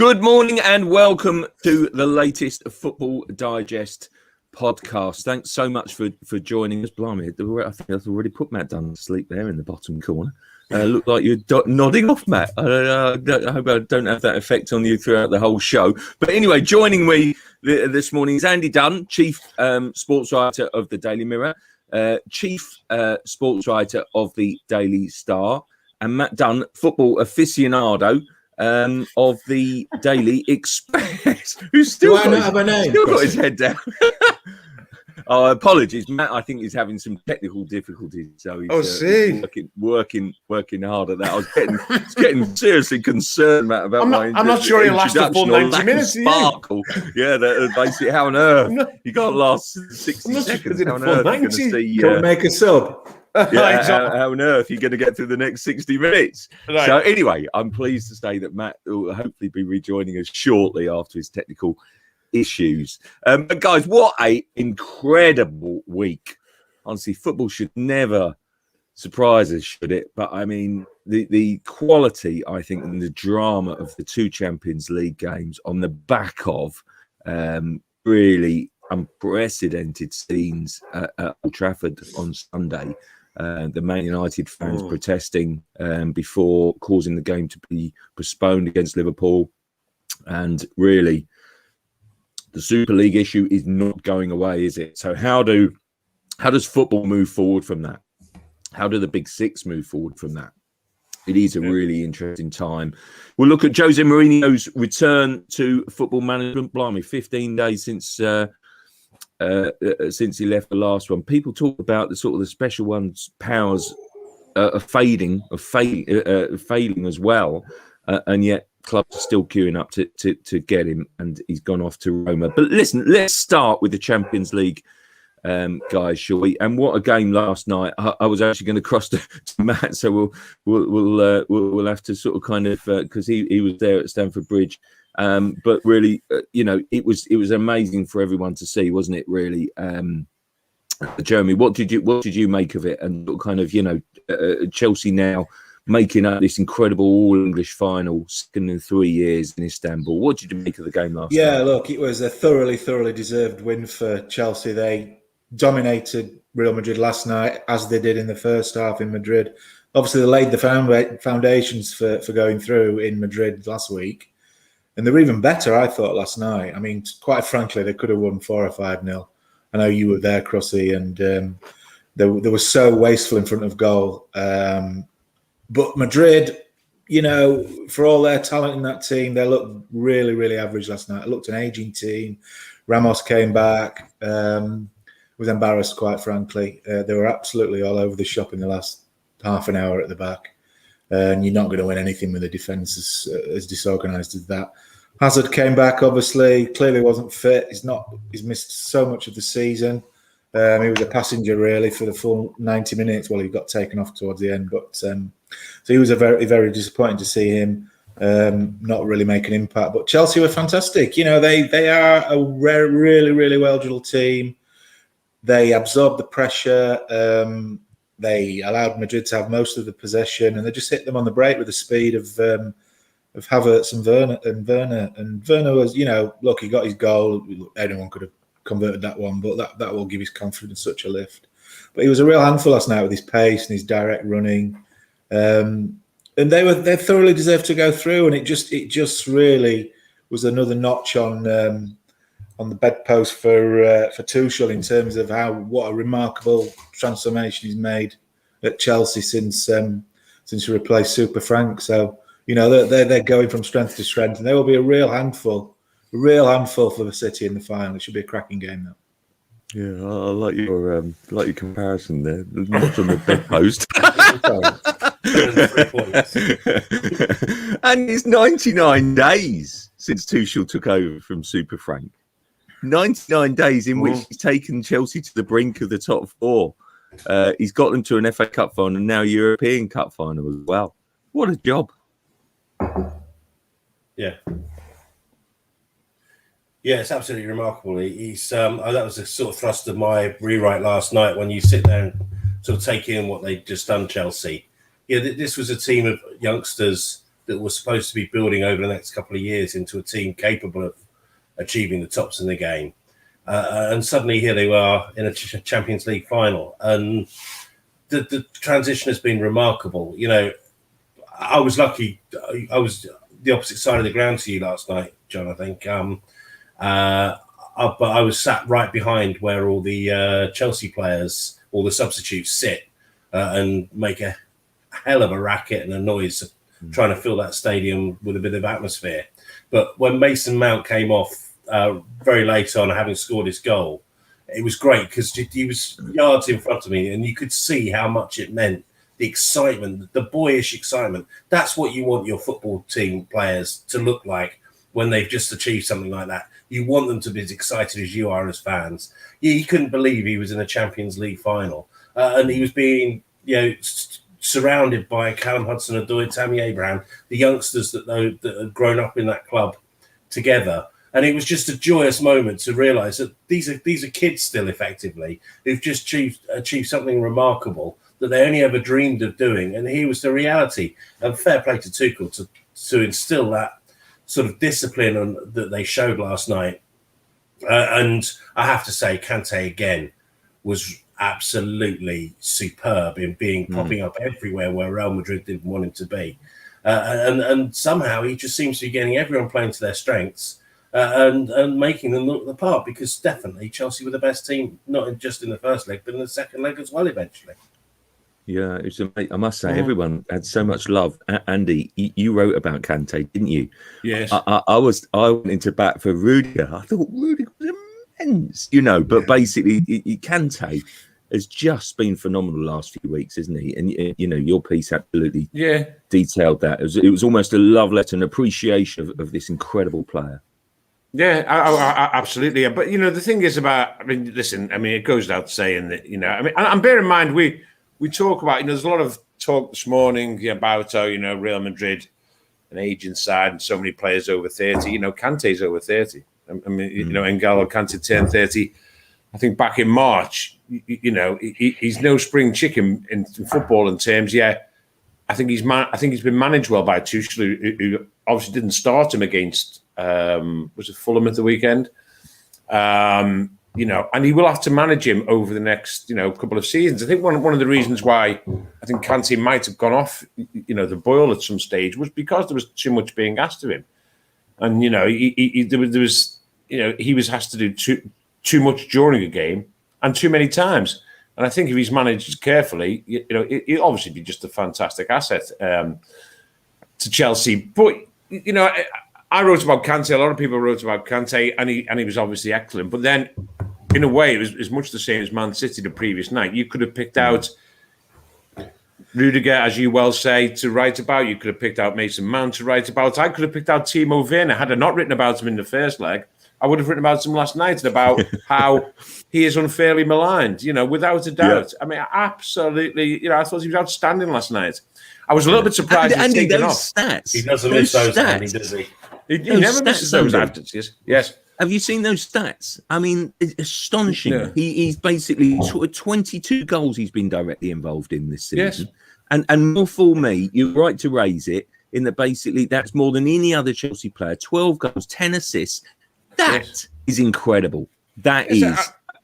Good morning and welcome to the latest Football Digest podcast. Thanks so much for joining us. Blimey, I think I've already put Matt Dunn to sleep there in the bottom corner. Look like you're nodding off, Matt. I hope I don't have that effect on you throughout the whole show. But anyway, joining me this morning is Andy Dunn, Chief Sports Writer of the Daily Mirror, Chief Sports Writer of the Daily Star, and Matt Dunn, football aficionado of the Daily Express, who's still got his head down. Oh, apologies, Matt. I think he's having some technical difficulties, so he's working hard at that. I was getting seriously concerned, Matt, about I'm not sure he'll last the full 90 minutes. Sparkle, yeah. Basically, how on earth you can't last 60 seconds? How on earth are you going to see? Can't make a sub. Yeah, how on earth are you going to get through the next 60 minutes? Right. So anyway, I'm pleased to say that Matt will hopefully be rejoining us shortly after his technical issues. But guys, what a incredible week. Honestly, football should never surprise us, should it? But I mean, the quality, I think, and the drama of the two Champions League games on the back of really unprecedented scenes at Old Trafford on Sunday. The Man United fans protesting before causing the game to be postponed against Liverpool. And really, the Super League issue is not going away, is it? So how does football move forward from that? How do the Big Six move forward from that? It is a really interesting time. We'll look at Jose Mourinho's return to football management. Blimey, 15 days since he left the last one. People talk about the sort of the special one's powers failing as well, and yet clubs are still queuing up to get him, and he's gone off to Roma. But listen, let's start with the Champions League, guys, shall we? And what a game last night! I was actually going to cross to Matt, so we'll have to sort of kind of because he was there at Stamford Bridge. But really, it was amazing for everyone to see, wasn't it? Really, Jeremy, what did you make of it? And kind of Chelsea now making up this incredible all-English final, second in 3 years in Istanbul. What did you make of the game last night? Yeah, look, it was a thoroughly deserved win for Chelsea. They dominated Real Madrid last night, as they did in the first half in Madrid. Obviously, they laid the foundations for going through in Madrid last week. And they were even better, I thought, last night. I mean, quite frankly, they could have won 4 or 5-0. I know you were there, Crossy, and they were so wasteful in front of goal. But Madrid, for all their talent in that team, they looked really, really average last night. It looked an aging team. Ramos came back. Was embarrassed, quite frankly. They were absolutely all over the shop in the last half an hour at the back. And you're not going to win anything with a defence as disorganised as that. Hazard came back, obviously. Clearly wasn't fit. He's missed so much of the season. He was a passenger, really, for the full 90 minutes. Well, he got taken off towards the end. But so he was a very, very disappointing to see him not really make an impact. But Chelsea were fantastic. They are a really, really well-drilled team. They absorbed the pressure. They allowed Madrid to have most of the possession, and they just hit them on the break with the speed of Havertz and Werner. And Werner was, look, he got his goal. Anyone could have converted that one, but that will give his confidence such a lift. But he was a real handful last night with his pace and his direct running. And they thoroughly deserved to go through, and it just really was another notch on the bedpost for Tuchel in terms of what a remarkable transformation he's made at Chelsea since he replaced Super Frank. So they're going from strength to strength, and they will be a real handful for the City in the final. It should be a cracking game now. Yeah, I like your comparison there. Not on the bedpost. And it's 99 days since Tuchel took over from Super Frank. 99 days in which he's taken Chelsea to the brink of the top 4. He's got them to an FA Cup final and now European Cup final as well. What a job. Yeah. Yeah, it's absolutely remarkable. He's that was a sort of thrust of my rewrite last night when you sit there and sort of take in what they've just done, Chelsea. Yeah, this was a team of youngsters that was supposed to be building over the next couple of years into a team capable of achieving the tops in the game. And suddenly here they are in a Champions League final. And the transition has been remarkable. You know, I was lucky. I was the opposite side of the ground to you last night, John, I think. But I was sat right behind where all the Chelsea players, all the substitutes sit and make a hell of a racket and a noise trying to fill that stadium with a bit of atmosphere. But when Mason Mount came off very late on, having scored his goal, it was great because he was yards in front of me and you could see how much it meant. The excitement, the boyish excitement. That's what you want your football team players to look like when they've just achieved something like that. You want them to be as excited as you are as fans. He couldn't believe he was in a Champions League final. And he was being, surrounded by Callum Hudson-Odoi, Tammy Abraham, the youngsters that had grown up in that club together. And it was just a joyous moment to realise that these are kids still, effectively, who've just achieved something remarkable that they only ever dreamed of doing. And here was the reality. And fair play to Tuchel to instill that sort of discipline that they showed last night. And I have to say, Kante again was absolutely superb in popping up everywhere where Real Madrid didn't want him to be. And somehow he just seems to be getting everyone playing to their strengths and making them look the part, because definitely Chelsea were the best team, not just in the first leg, but in the second leg as well eventually. Yeah, it was, I must say, everyone had so much love. Andy, you wrote about Kante, didn't you? Yes. I went into bat for Rudiger. I thought Rudiger was immense, but basically, Kante has just been phenomenal the last few weeks, isn't he? And your piece absolutely detailed that. It was almost a love letter and appreciation of this incredible player. Yeah, I absolutely. But the thing is it goes without saying that and bear in mind we talk about, there's a lot of talk this morning about, Real Madrid, an aging side, and so many players over 30. Kante's over 30. N'Golo Kante turned 30, I think, back in March. He's no spring chicken in football in terms. Yeah, I think he's been managed well by Tuchel, who obviously didn't start him against, was it Fulham at the weekend? And he will have to manage him over the next, couple of seasons. I think one of the reasons why I think Kante might have gone off, the boil at some stage was because there was too much being asked of him, and he was asked to do too much during a game and too many times. And I think if he's managed carefully, he'll obviously be just a fantastic asset to Chelsea. But I wrote about Kante. A lot of people wrote about Kante, and he was obviously excellent. But then, in a way, it was much the same as Man City the previous night. You could have picked out Rudiger, as you well say, to write about. You could have picked out Mason Mount to write about. I could have picked out Timo Werner. Had I not written about him in the first leg, I would have written about him last night and about how he is unfairly maligned, without a doubt. Yeah. I mean, absolutely, I thought he was outstanding last night. I was a little bit surprised he's taken off. Stats, he doesn't miss those, Andy, does he? He never misses those averages. Yes. Have you seen those stats? I mean, it's astonishing. Yeah. He's basically 22 goals he's been directly involved in this season. Yes. And more for me, you're right to raise it, in that basically that's more than any other Chelsea player. 12 goals, 10 assists. That is incredible. That is,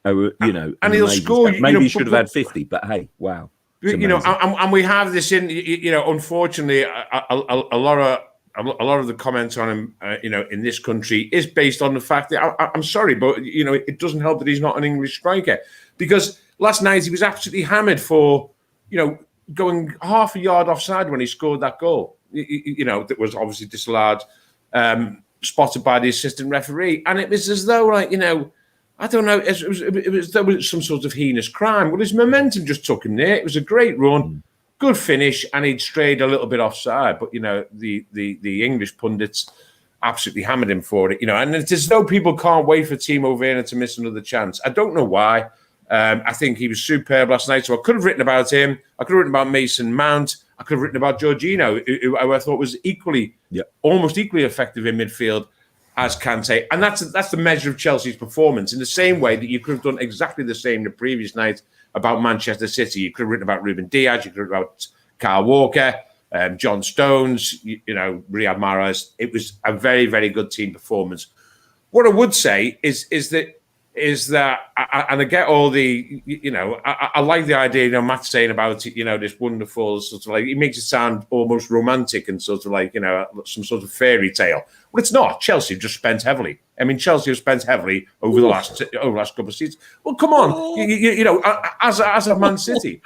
and he'll score. Maybe he should have had 50, but hey, wow. And we have this in, unfortunately, a lot of the comments on him, in this country is based on the fact that I'm sorry, but it doesn't help that he's not an English striker, because last night he was absolutely hammered for, going half a yard offside when he scored that goal. That was obviously disallowed, spotted by the assistant referee, and it was as though, I don't know, there was some sort of heinous crime. Well, his momentum just took him there. It was a great run. Good finish, and he'd strayed a little bit offside, but the English pundits absolutely hammered him for it. And it's as though people can't wait for Timo Werner to miss another chance. I don't know why. I think he was superb last night, so I could have written about him. I could have written about Mason Mount. I could have written about Jorginho, who I thought was almost equally effective in midfield as Kante, and that's the measure of Chelsea's performance. In the same way that you could have done exactly the same the previous night about Manchester City. You could have written about Ruben Dias, you could have written about Kyle Walker, John Stones, Riyad Mahrez. It was a very, very good team performance. What I would say is that, and I get all the, I like the idea, Matt's saying about it, this wonderful sort of like, it makes it sound almost romantic and sort of like, some sort of fairy tale. Well, it's not. Chelsea just spent heavily. I mean, Chelsea have spent heavily over the last couple of seasons. Well, come on, as a Man City,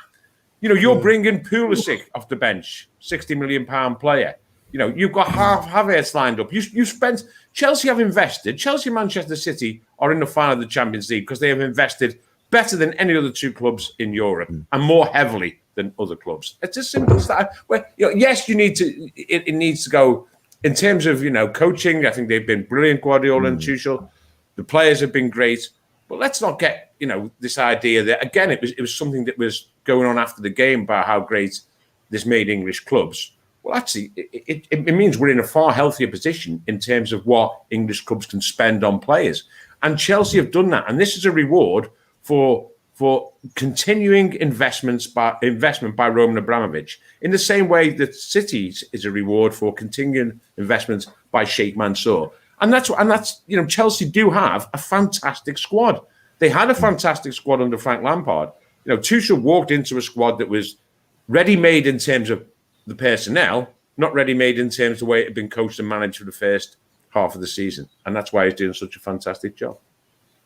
you're bringing Pulisic off the bench, £60 million player. You've got Havertz lined up. You spent. Chelsea have invested. Chelsea and Manchester City are in the final of the Champions League because they have invested better than any other two clubs in Europe and more heavily than other clubs. It's as simple as that. Where, yes, you need to. It needs to go in terms of coaching. I think they've been brilliant, Guardiola and Tuchel. The players have been great, but let's not get this idea that again it was something that was going on after the game about how great this made English clubs. Well, actually, it means we're in a far healthier position in terms of what English clubs can spend on players. And Chelsea have done that. And this is a reward for continuing investment by Roman Abramovich, in the same way that City is a reward for continuing investment by Sheikh Mansour. And that's Chelsea do have a fantastic squad. They had a fantastic squad under Frank Lampard. Tuchel walked into a squad that was ready-made in terms of the personnel, not ready-made in terms of the way it had been coached and managed for the first half of the season. And that's why he's doing such a fantastic job.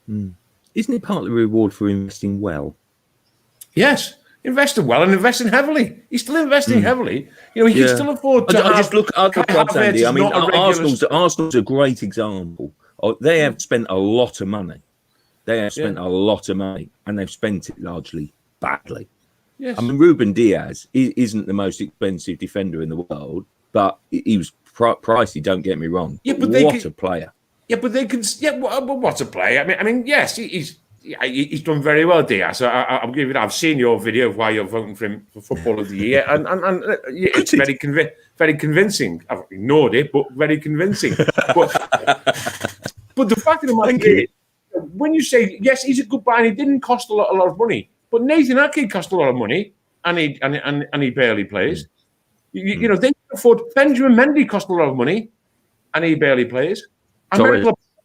Isn't it partly a reward for investing well? Yes, investing well and investing heavily. He's still investing heavily. He can still afford to I just look at the clubs, Andy. I mean, Arsenal's a great example. They have spent a lot of money. And they've spent it largely badly. Yes. I mean, Ruben Diaz isn't the most expensive defender in the world, but he was pricey. Don't get me wrong. Yeah, but what a player! Yeah, but they can. Yeah, what a player! I mean, yes, he's done very well, Diaz. I'll give it. I've seen your video of why you're voting for him for Football of the Year, and it's very convincing. I've ignored it, but very convincing. But the fact of the matter is, when you say yes, he's a good buy, and he didn't cost a lot of money. But Nathan Ake cost a lot of money, and he barely plays. They can afford. Benjamin Mendy cost a lot of money, and he barely plays. And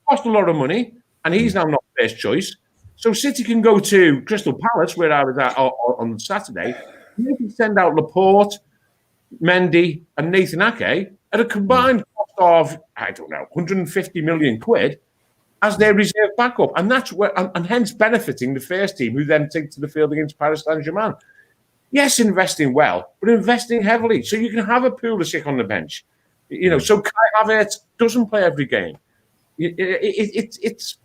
cost a lot of money, and he's now not first choice. So City can go to Crystal Palace, where I was at on Saturday. And they can send out Laporte, Mendy, and Nathan Ake at a combined cost of 150 million quid. As their reserve backup, and that's where, and hence benefiting the first team, who then take to the field against Paris Saint-Germain. Yes, investing well, but investing heavily, so you can have a Pulisic on the bench. So Kai Havertz doesn't play every game. It's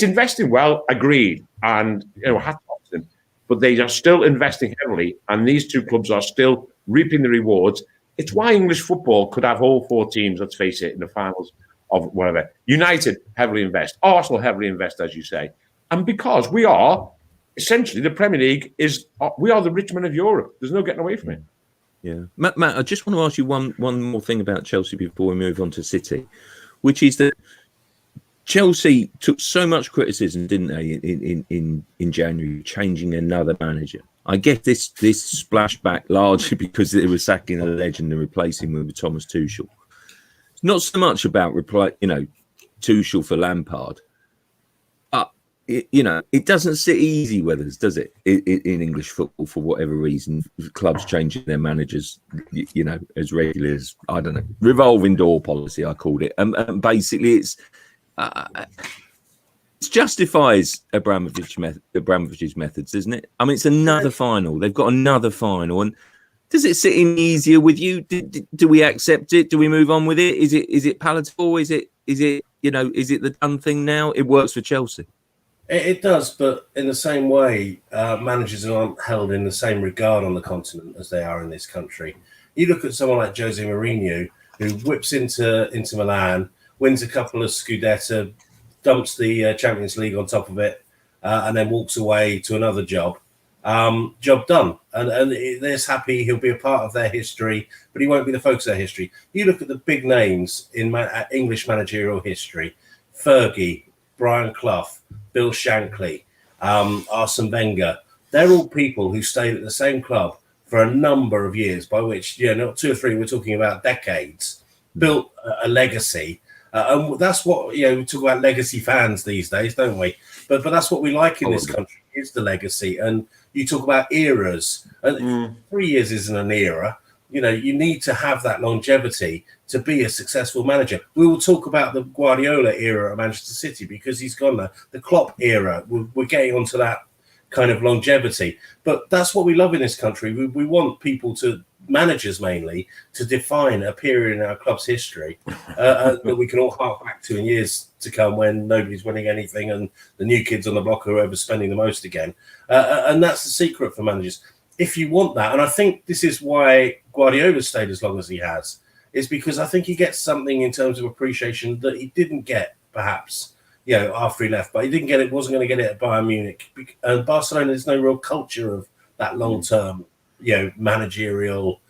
investing well, agreed, and hats off to them. But they are still investing heavily, and these two clubs are still reaping the rewards. It's why English football could have all four teams, let's face it, in the finals of whatever. United heavily invest. Arsenal heavily invest, as you say. And because we are, essentially, the Premier League we are the Richmond of Europe. There's no getting away from it. Yeah. Matt, I just want to ask you one more thing about Chelsea before we move on to City, which is that Chelsea took so much criticism, didn't they, in January, changing another manager. I get this splashback largely because they were sacking a legend and replacing him with Thomas Tuchel. Not so much about Tuchel for Lampard, but it doesn't sit easy with us, does it? In English football, for whatever reason, clubs changing their managers, as regularly as revolving door policy, I called it, and basically it justifies Abramovich's methods, isn't it? I mean, it's another final. They've got another final, and. Does it sit in easier with you? Do we accept it? Do we move on with it? Is it palatable? Is it the done thing now? It works for Chelsea. It does, but in the same way, managers aren't held in the same regard on the continent as they are in this country. You look at someone like Jose Mourinho, who whips into Milan, wins a couple of Scudetto, dumps the Champions League on top of it, and then walks away to another job. Job done, and they're happy he'll be a part of their history, but he won't be the focus of their history. You look at the big names in English managerial history: Fergie, Brian Clough, Bill Shankly, Arsene Wenger. They're all people who stayed at the same club for a number of years, by which, not 2 or 3, we're talking about decades, built a legacy. And that's what, we talk about legacy fans these days, don't we? But that's what we like in this country, is the legacy. And you talk about eras. And 3 years isn't an era. You need to have that longevity to be a successful manager. We will talk about the Guardiola era at Manchester City because he's gone there. The Klopp era, we're getting onto that kind of longevity. But that's what we love in this country. We want people managers mainly, to define a period in our club's history that we can all hark back to in years to come when nobody's winning anything and the new kids on the block are overspending the most again. And that's the secret for managers. If you want that, and I think this is why Guardiola stayed as long as he has, is because I think he gets something in terms of appreciation that he didn't get, perhaps, after he left. But he didn't get it, wasn't going to get it at Bayern Munich. And Barcelona, there's no real culture of that long-term, managerial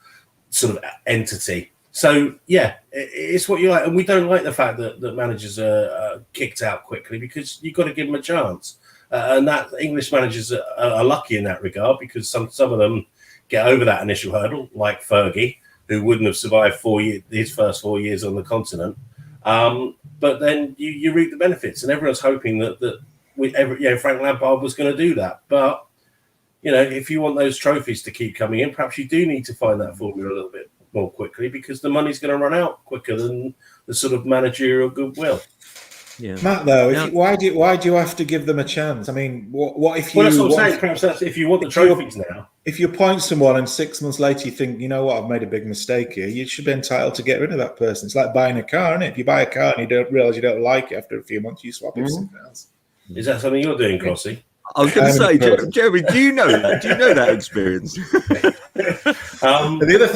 sort of entity. So, it's what you like. And we don't like the fact that managers are kicked out quickly because you've got to give them a chance. And that English managers are lucky in that regard because some of them get over that initial hurdle, like Fergie, who wouldn't have survived his first 4 years on the continent. But then you reap the benefits, and everyone's hoping that Frank Lampard was going to do that. But if you want those trophies to keep coming in, perhaps you do need to find that formula a little bit more quickly because the money's going to run out quicker than the sort of managerial goodwill. Yeah. Matt, though, why do you have to give them a chance? I mean, what if you? Well, that's what I'm saying. Perhaps that's if you want the trophies now. If you appoint someone and 6 months later you think, you know what, I've made a big mistake here, you should be entitled to get rid of that person. It's like buying a car, isn't it? If you buy a car and you don't realise you don't like it after a few months, you swap it for something else. Is that something you're doing, Crossy? I was going to say, Jeremy, do you know that? Do you know that experience? The other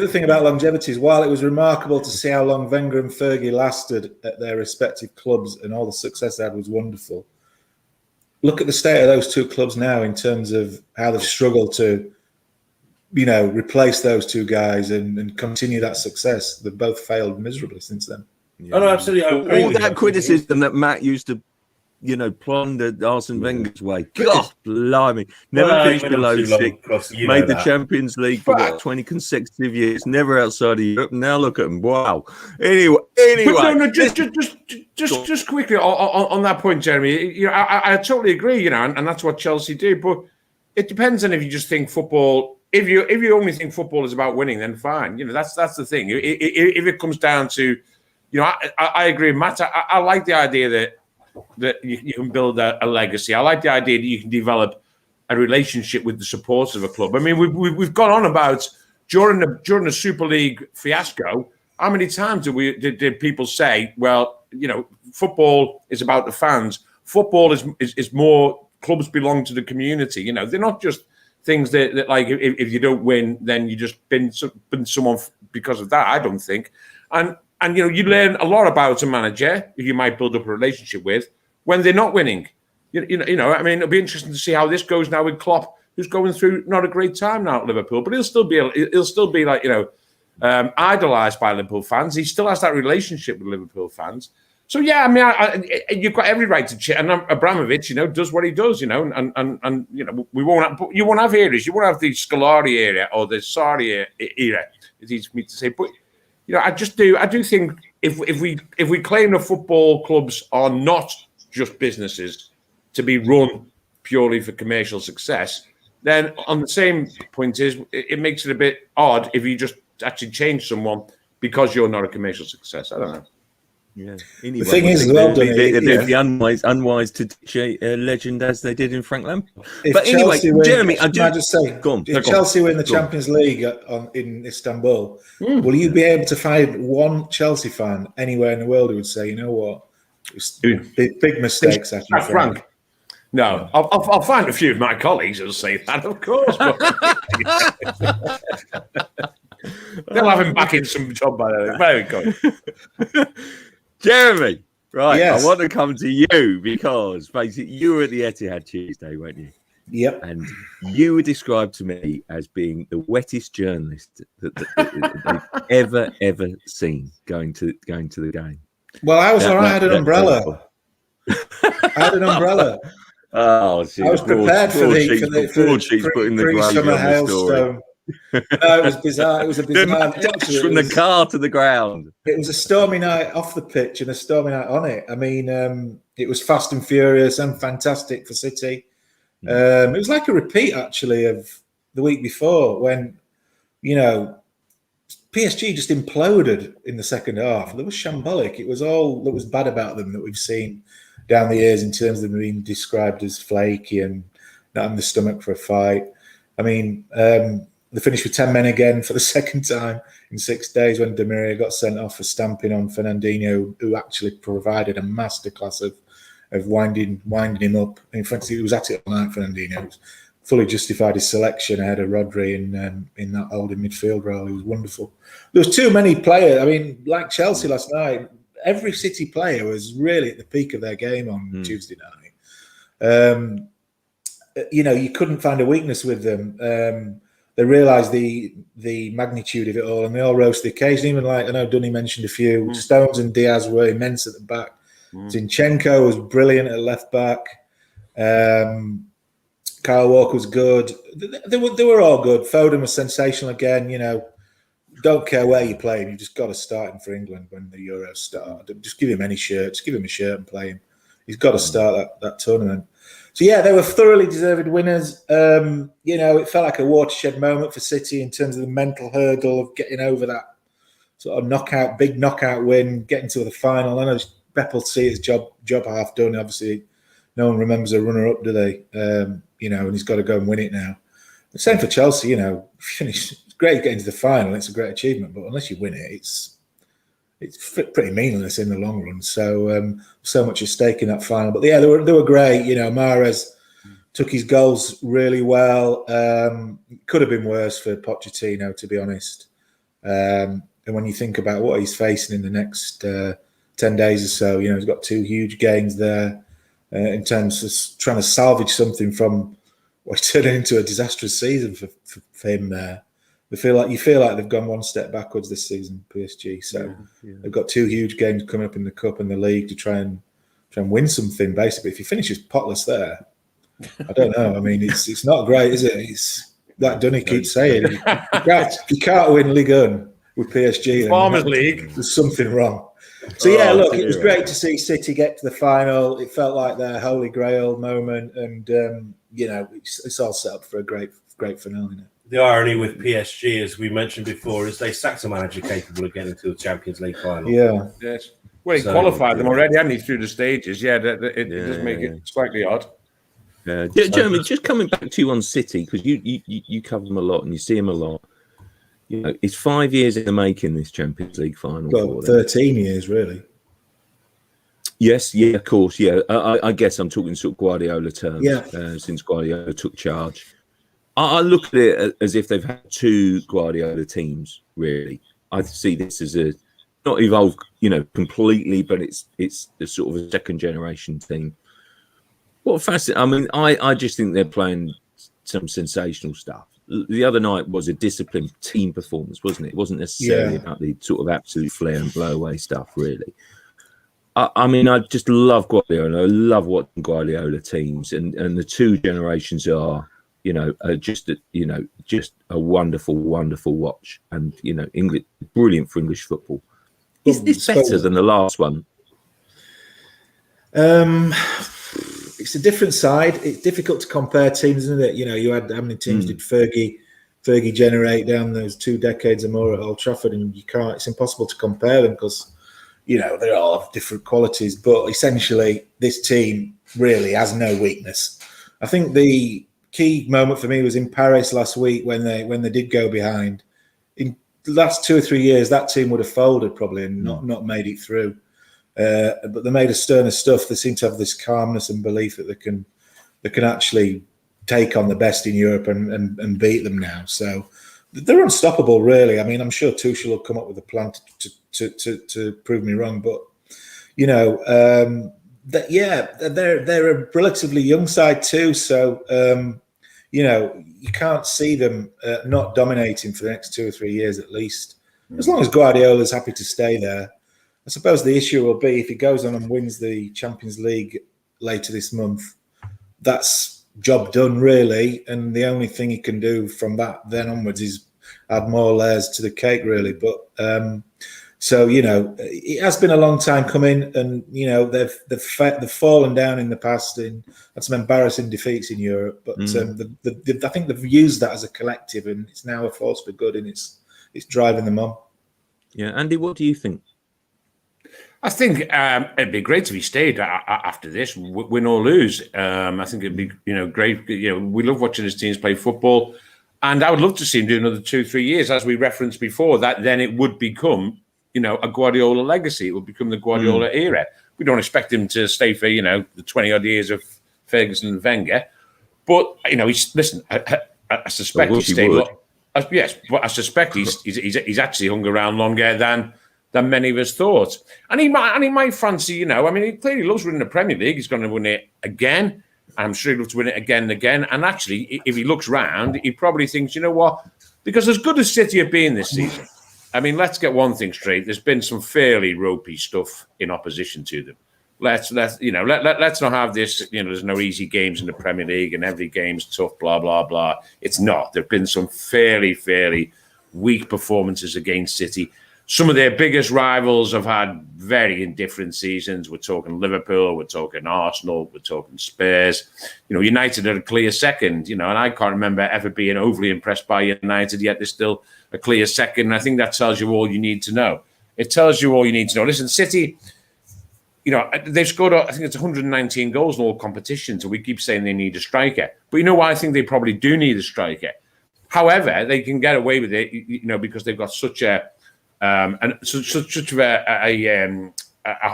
thing about longevity is, while it was remarkable to see how long Wenger and Fergie lasted at their respective clubs and all the success they had was wonderful, look at the state of those two clubs now in terms of how they've struggled to, replace those two guys and continue that success. They've both failed miserably since then. Yeah. Oh, no, absolutely. All that criticism that Matt used to plunder Arsene Wenger's way. God, blimey. Never finished below 6. Made the Champions League for 20 consecutive years. Never outside of Europe. Now look at him. Wow. Anyway. But no, just quickly on that point, Jeremy. I totally agree. And that's what Chelsea do. But it depends on if you just think football. If you only think football is about winning, then fine. That's the thing. If it comes down to, I agree, Matt. I like the idea that you can build a legacy. I like the idea that you can develop a relationship with the supporters of a club. I mean, we've gone on about during the Super League fiasco. How many times did people say, well, football is about the fans. Football is more, clubs belong to the community. They're not just things that like if you don't win, then you just bin someone because of that. I don't think. And you learn a lot about a manager who you might build up a relationship with when they're not winning. I mean, it'll be interesting to see how this goes now with Klopp, who's going through not a great time now at Liverpool, but he'll still be like idolised by Liverpool fans. He still has that relationship with Liverpool fans. So yeah, I mean, you've got every right to and Abramovich, does what he does, and you won't have eras. You won't have the Scolari era or the Sarri era. It's easy for me to say, but. I do think if we claim that football clubs are not just businesses to be run purely for commercial success, then on the same point it makes it a bit odd if you just actually change someone because you're not a commercial success. I don't know. Yeah. Anyway, the thing is, it'd be unwise to teach a legend as they did in Frank Lampard. But anyway, Jeremy, if Chelsea win the Champions League in Istanbul, will you be able to find one Chelsea fan anywhere in the world who would say, you know what, it was big mistakes actually? Frank. No, I'll find a few of my colleagues who'll say that, of course. But they'll have him back in some job by the way. Very good. Jeremy, right, yes. I want to come to you because basically you were at the Etihad Tuesday, weren't you? Yep. And you were described to me as being the wettest journalist that they've ever seen going to the game. Well, I was all right. I had an umbrella. Oh, see, I was prepared for the broadsheets putting the gravy pre-summer on the story. hailstone. No, it was bizarre. It was a bizarre. Dash from the car to the ground. It was a stormy night off the pitch and a stormy night on it. I mean, it was fast and furious and fantastic for City. It was like a repeat, actually, of the week before when, PSG just imploded in the second half. It was shambolic. It was all that was bad about them that we've seen down the years in terms of them being described as flaky and not having the stomach for a fight. I mean, they finished with 10 men again for the second time in 6 days when Di Maria got sent off for stamping on Fernandinho, who actually provided a masterclass of winding him up. In fact, he was at it all night, Fernandinho. Fully justified his selection ahead of Rodri in that holding midfield role. He was wonderful. There was too many players. I mean, like Chelsea last night, every City player was really at the peak of their game on Tuesday night. You couldn't find a weakness with them. They realised the magnitude of it all, and they all rose to the occasion. Even like I know Dunny mentioned a few. Stones and Diaz were immense at the back. Zinchenko was brilliant at left back. Kyle Walker was good. They were all good. Foden was sensational again. Don't care where you play him. You just got to start him for England when the Euros start. Just give him any shirt. Just give him a shirt and play him. He's got to start that tournament. So yeah, they were thoroughly deserved winners. It felt like a watershed moment for City in terms of the mental hurdle of getting over that sort of big knockout win, getting to the final. I know Pep will see his job half done. Obviously, no one remembers a runner-up, do they? And he's got to go and win it now. The same for Chelsea. Finish. It's great getting to the final. It's a great achievement, but unless you win it, it's pretty meaningless in the long run. So so much at stake in that final. But yeah, they were great. Mahrez took his goals really well. Could have been worse for Pochettino, to be honest. And when you think about what he's facing in the next 10 days or so, he's got 2 huge games there in terms of trying to salvage something from what's turning into a disastrous season for him there. You feel like they've gone one step backwards this season, PSG. So they've got 2 huge games coming up in the cup and the league to try and win something. Basically, if he finishes potless there, I don't know. I mean, it's not great, is it? It's like Dunny keeps saying, you can't win Ligue 1 with PSG. Farmers League. There's something wrong. So yeah, look, it was great to see City get to the final. It felt like their holy grail moment, and it's all set up for a great finale now. The irony with PSG, as we mentioned before, is they sacked a manager capable of getting to the Champions League final. Yeah. Yes. Well, he qualified them already, hadn't he, through the stages? Yeah, it does make it slightly odd. Jeremy, just coming back to you on City, because you cover them a lot and you see them a lot. It's 5 years in the making, this Champions League final. Well, 13 years, really. Yes, yeah, of course, yeah. I guess I'm talking sort of Guardiola terms. Yeah. Since Guardiola took charge. I look at it as if they've had 2 Guardiola teams, really. I see this as not evolved, completely, but it's a sort of a second generation team. What fascinating! I mean, I just think they're playing some sensational stuff. The other night was a disciplined team performance, wasn't it? It wasn't necessarily about the sort of absolute flair and blow away stuff, really. I mean, I just love Guardiola. I love watching Guardiola teams, and the 2 generations are. Just a wonderful, wonderful watch, and English, brilliant for English football. Is this better than the last one? It's a different side. It's difficult to compare teams, isn't it? You had how many teams did Fergie generate down those 2 decades or more at Old Trafford, and you can't. It's impossible to compare them because they all have different qualities. But essentially, this team really has no weakness. I think the key moment for me was in Paris last week when they did go behind. In the last 2 or 3 years, that team would have folded probably and not made it through. But they made a sterner stuff. They seem to have this calmness and belief that they can actually take on the best in Europe and beat them now. So they're unstoppable, really. I mean, I'm sure Tuchel will come up with a plan to prove me wrong, but they're a relatively young side too. So you can't see them not dominating for the next 2 or 3 years at least. As long as Guardiola's happy to stay there. I suppose the issue will be if he goes on and wins the Champions League later this month, that's job done, really. And the only thing he can do from that then onwards is add more layers to the cake, really. But so, you know, it has been a long time coming, and you know they've fallen down in the past in had some embarrassing defeats in Europe. But I think they've used that as a collective, and it's now a force for good, and it's driving them on. Yeah, Andy, what do you think? I think it'd be great if he stayed after this, win or lose. I think it'd be great. We love watching his teams play football, and I would love to see him do another 2-3 years, as we referenced before. That then it would become a Guardiola legacy. It would become the Guardiola era. We don't expect him to stay for the 20-odd years of Ferguson and Wenger, but listen. I suspect he stayed. Yes, but I suspect he's actually hung around longer than many of us thought, and he might fancy. I mean, he clearly loves winning the Premier League. He's going to win it again. I'm sure he'd love to win it again and again. And actually, if he looks round, he probably thinks, you know what? Because as good as City have been this season, I mean, let's get one thing straight. There's been some fairly ropey stuff in opposition to them. Let's not have this. There's no easy games in the Premier League, and every game's tough. Blah blah blah. It's not. There've been some fairly weak performances against City. Some of their biggest rivals have had very indifferent seasons. We're talking Liverpool, we're talking Arsenal, we're talking Spurs. United are a clear second, and I can't remember ever being overly impressed by United, yet they're still a clear second. And I think that tells you all you need to know. It tells you all you need to know. Listen, City, they've scored, I think it's 119 goals in all competitions, and we keep saying they need a striker. But you know what? I think they probably do need a striker. However, they can get away with it, because they've got such a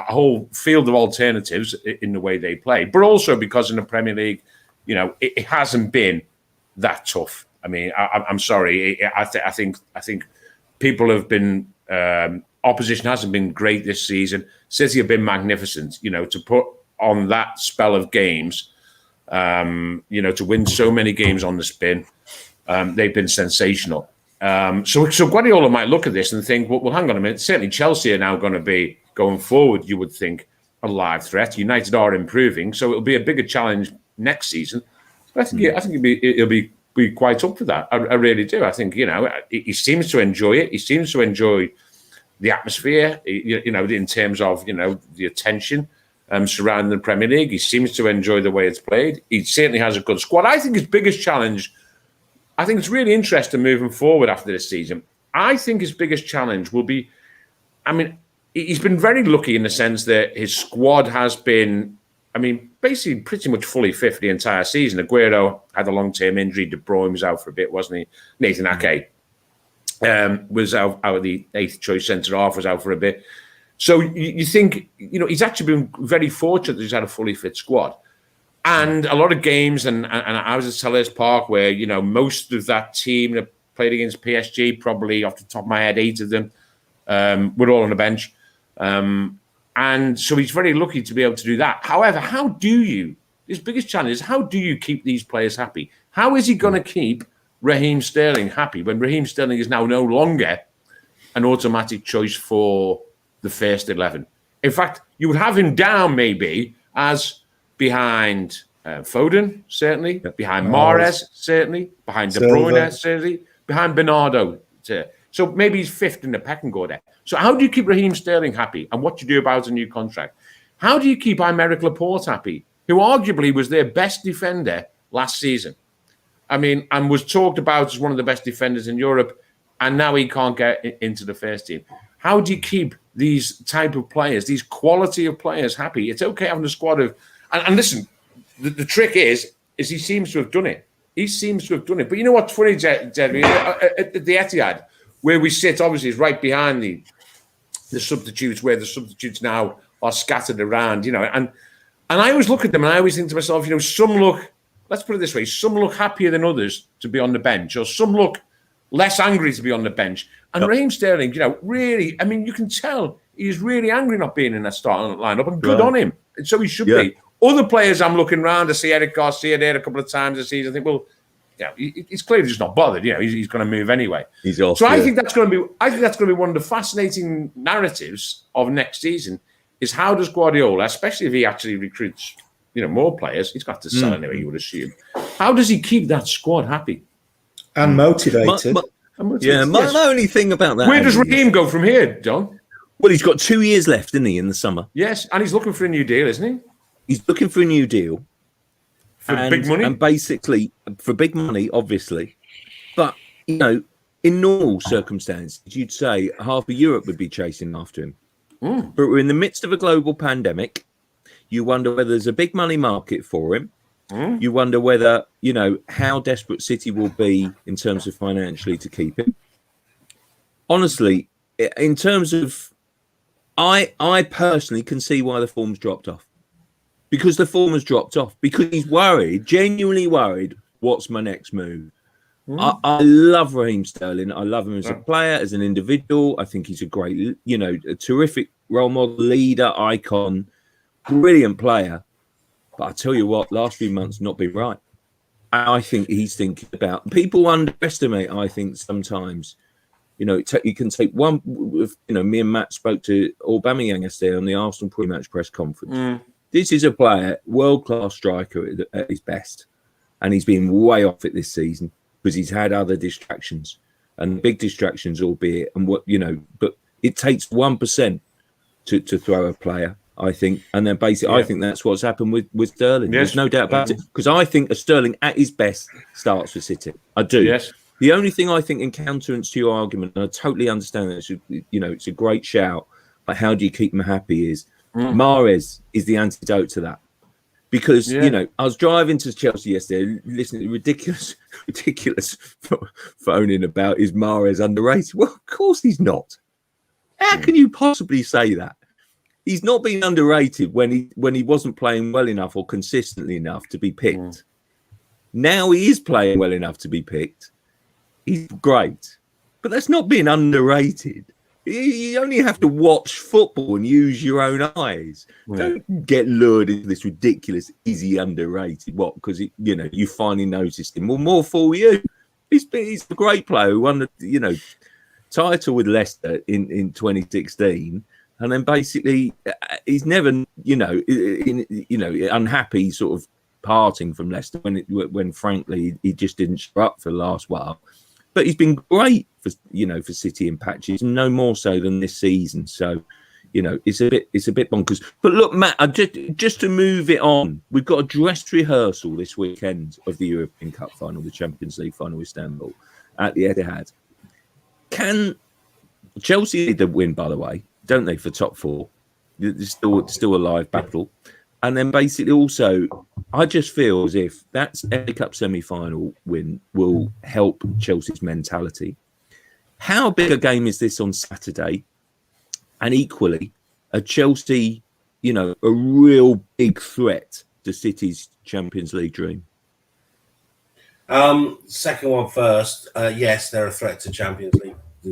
whole field of alternatives in the way they play, but also because in the Premier League, it hasn't been that tough. I mean, I'm sorry. I think people have been opposition hasn't been great this season. City have been magnificent. To put on that spell of games, to win so many games on the spin, they've been sensational. So Guardiola might look at this and think, well, hang on a minute. Certainly Chelsea are now going to be, going forward, you would think, a live threat. United are improving, so it'll be a bigger challenge next season. But I think it'll be quite up for that. I really do. I think, he seems to enjoy it. He seems to enjoy the atmosphere, in terms of, the attention surrounding the Premier League. He seems to enjoy the way it's played. He certainly has a good squad. I think his biggest challenge, I think it's really interesting moving forward after this season. I think his biggest challenge will be, he's been very lucky in the sense that his squad has been, basically pretty much fully fit for the entire season. Aguero had a long-term injury. De Bruyne was out for a bit, wasn't he? Nathan Ake was out of the 8th choice centre-half, was out for a bit. So you think, he's actually been very fortunate that he's had a fully fit squad. And a lot of games, and I was at Selhurst Park where, most of that team that played against PSG, probably off the top of my head, 8 of them, were all on the bench. And so he's very lucky to be able to do that. However, his biggest challenge is, how do you keep these players happy? How is he going to keep Raheem Sterling happy when Raheem Sterling is now no longer an automatic choice for the first 11? In fact, you would have him down maybe as behind Foden, certainly, behind Mahrez, certainly, behind De Bruyne, certainly, behind Bernardo. So maybe he's 5th in the pecking order. So how do you keep Raheem Sterling happy, and what do you do about a new contract? How do you keep Aymeric Laporte happy, who arguably was their best defender last season? And was talked about as one of the best defenders in Europe, and now he can't get into the first team. How do you keep these type of players, these quality of players happy? It's okay having a squad of... And listen, the trick is he seems to have done it. He seems to have done it. But you know what's funny, Jeremy? At the Etihad, where we sit, obviously, is right behind the substitutes, where the substitutes now are scattered around, And I always look at them and I always think to myself, some look, let's put it this way, some look happier than others to be on the bench, or some look less angry to be on the bench. And Raheem Sterling, really, you can tell he's really angry not being in that starting lineup, and good on him. And so he should be. Other players, I'm looking around to see Eric Garcia there a couple of times this season. I think, well, he's clearly just not bothered. He's going to move anyway. I think that's going to be one of the fascinating narratives of next season. Is how does Guardiola, especially if he actually recruits more players. He's got to sell anyway, you would assume. How does he keep that squad happy? And motivated. My only thing about that... Where does Raheem go from here, John? Well, he's got 2 years left, isn't he, in the summer? Yes, and he's looking for a new deal, isn't he? He's looking for a new deal. For big money? And basically, for big money, obviously. But, in normal circumstances, you'd say half of Europe would be chasing after him. But we're in the midst of a global pandemic. You wonder whether there's a big money market for him. You wonder whether, how desperate City will be in terms of financially to keep him. Honestly, in terms of... I personally can see why the form's dropped off. Because the form has dropped off. Because he's worried, genuinely worried, what's my next move? I love Raheem Sterling. I love him as a player, as an individual. I think he's a great, a terrific role model, leader, icon, brilliant player. But I tell you what, last few months not been right. I think he's thinking about... People underestimate, I think, sometimes... you can take one. Me and Matt spoke to Aubameyang yesterday on the Arsenal pre-match press conference. This is a player, world-class striker at his best, and he's been way off it this season because he's had other distractions and big distractions, albeit. And but it takes 1% to throw a player, I think, and then basically, I think that's what's happened with Sterling. Yes. There's no doubt about it, because I think a Sterling at his best starts for City. I do. Yes. The only thing I think in counterance to your argument, and I totally understand that, it's a great shout, but how do you keep them happy is Mahrez is the antidote to that. Because, I was driving to Chelsea yesterday, listening to ridiculous phoning about is Mahrez underrated. Well, of course he's not. How can you possibly say that? He's not been underrated when he wasn't playing well enough or consistently enough to be picked. Now he is playing well enough to be picked. He's great, but that's not being underrated. You only have to watch football and use your own eyes. Don't get lured into this ridiculous, is he underrated? What? Because you finally noticed him. Well, more for you. He's a great player who won the title with Leicester in 2016, and then basically he's never unhappy sort of parting from Leicester when frankly he just didn't show up for the last while. But he's been great for City in patches, no more so than this season. So, it's a bit bonkers. But look, Matt, just to move it on, we've got a dress rehearsal this weekend of the European Cup final, the Champions League final, Istanbul, at the Etihad. Can Chelsea need to win, by the way, don't they, for top four? There's still a live battle. And then basically also, I just feel as if that FA Cup semi-final win will help Chelsea's mentality. How big a game is this on Saturday? And equally, are Chelsea, a real big threat to City's Champions League dream? Second one first. Yes, they're a threat to the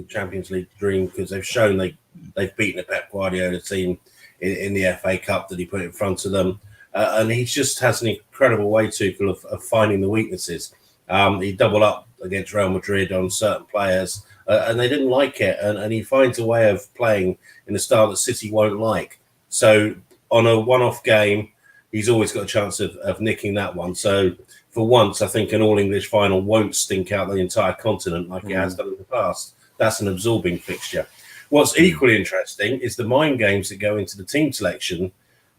Champions League dream, because they've shown they've beaten a Pep Guardiola team in the FA Cup that he put in front of them. And he just has an incredible way, Tuchel, of finding the weaknesses. He doubled up against Real Madrid on certain players, and they didn't like it. And he finds a way of playing in a style that City won't like. So on a one-off game, he's always got a chance of nicking that one. So for once, I think an all-English final won't stink out the entire continent like it has done in the past. That's an absorbing fixture. What's equally interesting is the mind games that go into the team selection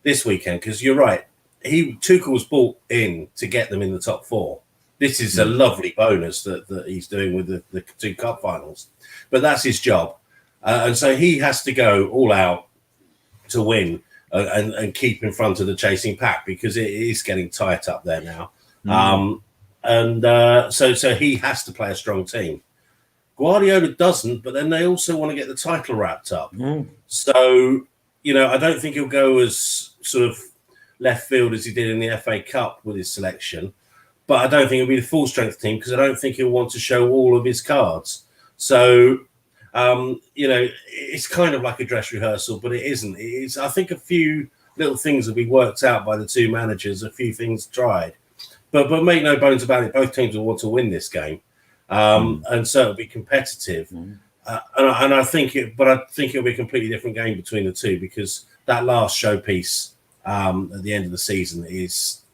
this weekend, because you're right. Tuchel was brought in to get them in the top four. This is a lovely bonus that he's doing with the two cup finals. But that's his job. And so he has to go all out to win and keep in front of the chasing pack, because it is getting tight up there now. So he has to play a strong team. Guardiola doesn't, but then they also want to get the title wrapped up. So, I don't think he'll go as sort of left field as he did in the FA Cup with his selection, but I don't think it'll be the full strength team, because I don't think he'll want to show all of his cards. So, it's kind of like a dress rehearsal, but it isn't. It's, I think, a few little things will be worked out by the two managers, a few things tried. But make no bones about it, both teams will want to win this game. And so it'll be competitive. I think it'll be a completely different game between the two, because that last showpiece at the end of the season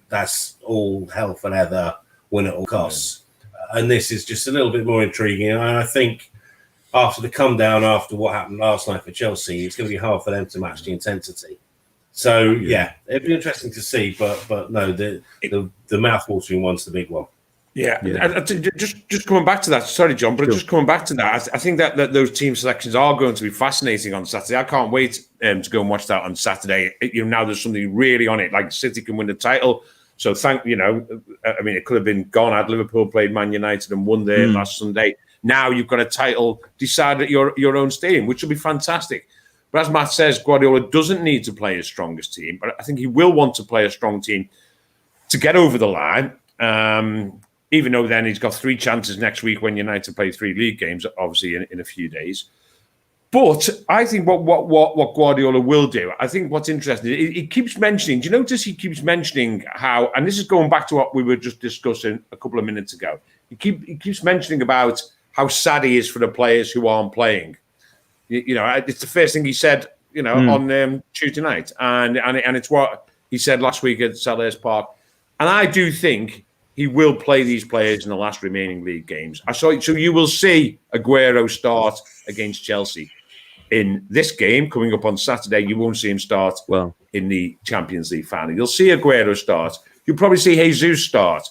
that's all hell for leather, win at all costs. And this is just a little bit more intriguing. And I think after the come down, after what happened last night for Chelsea, it's going to be hard for them to match the intensity. So it'd be interesting to see, but no, the mouth-watering one's the big one. Yeah. Just coming back to that. Sorry, John, but just coming back to that, I think that those team selections are going to be fascinating on Saturday. I can't wait to go and watch that on Saturday. Now there's something really on it. Like City can win the title, so it could have been gone had Liverpool played Man United and won there last Sunday. Now you've got a title decided at your own stadium, which will be fantastic. But as Matt says, Guardiola doesn't need to play his strongest team, but I think he will want to play a strong team to get over the line. Even though then he's got 3 chances next week when United play 3 league games, obviously in a few days. But I think what Guardiola will do, I think what's interesting, he keeps mentioning, do you notice he keeps mentioning how, and this is going back to what we were just discussing a couple of minutes ago, he keeps mentioning about how sad he is for the players who aren't playing. It's the first thing he said, on Tuesday night. And it's what he said last week at Selhurst Park. And I do think he will play these players in the last remaining league games. So you will see Aguero start against Chelsea in this game coming up on Saturday. You won't see him start in the Champions League final. You'll see Aguero start. You'll probably see Jesus start.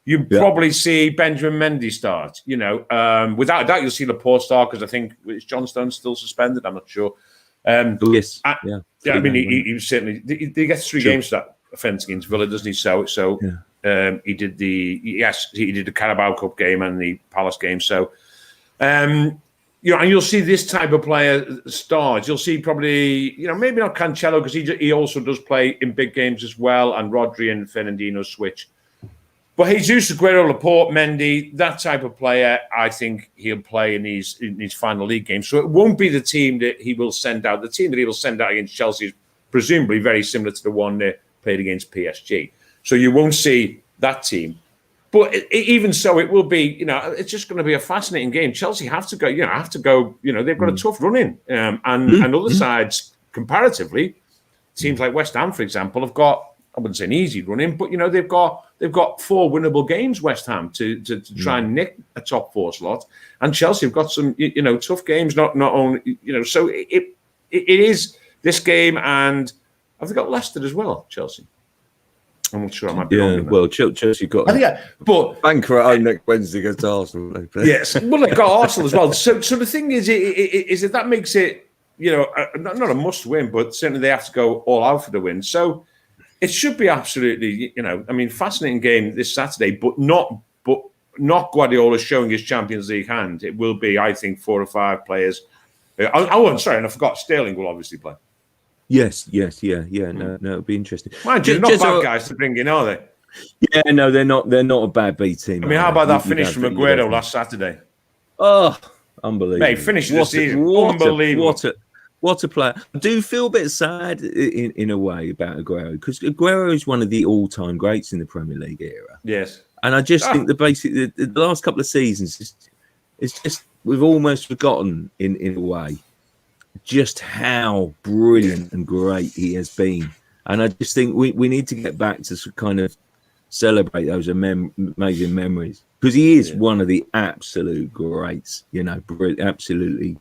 You'll probably see Benjamin Mendy start. Without a doubt, you'll see Laporte start because I think is John Stones still suspended. I'm not sure. Yes. He was certainly. He gets 3 games for that offence against Villa, doesn't he? So. Yeah. He did the Carabao Cup game and the Palace game. So, and you'll see this type of player start. You'll see probably, maybe not Cancelo because he also does play in big games as well, and Rodri and Fernandinho switch. But Jesus, Aguero, Laporte, Mendy, that type of player, I think he'll play in these final league games. So it won't be the team that he will send out. The team that he will send out against Chelsea is presumably very similar to the one they played against PSG. So you won't see that team. But even so, it will be, it's just going to be a fascinating game. Chelsea have to go, they've got a tough run in. And other sides, comparatively, teams like West Ham, for example, have got, I wouldn't say an easy run in, but, they've got 4 winnable games, West Ham, to try and nick a top 4 slot. And Chelsea have got some, tough games, not only, so it is this game. And have they got Leicester as well, Chelsea? I'm not sure I might be wrong. Well, Chelsea got but banker at home next Wednesday against Arsenal. Yes, well, they've got Arsenal as well. So the thing is that makes it, not a must win, but certainly they have to go all out for the win. So it should be absolutely, fascinating game this Saturday, but not Guardiola showing his Champions League hand. It will be, I think, 4 or 5 players. I'm sorry, and I forgot Sterling will obviously play. Yes, yeah. No, it'll be interesting. Mind you, they're not bad guys to bring in, are they? Yeah, no, they're not. They're not a bad B team. How about that finish from Aguero last Saturday? Oh, unbelievable! Mate, finishing the season, unbelievable. What a player! I do feel a bit sad in a way about Aguero because Aguero is one of the all-time greats in the Premier League era. Yes, and I just think the last couple of seasons, it's just we've almost forgotten in a way just how brilliant and great he has been. And I just think we need to get back to kind of celebrate those amazing memories because he is one of the absolute greats, absolutely,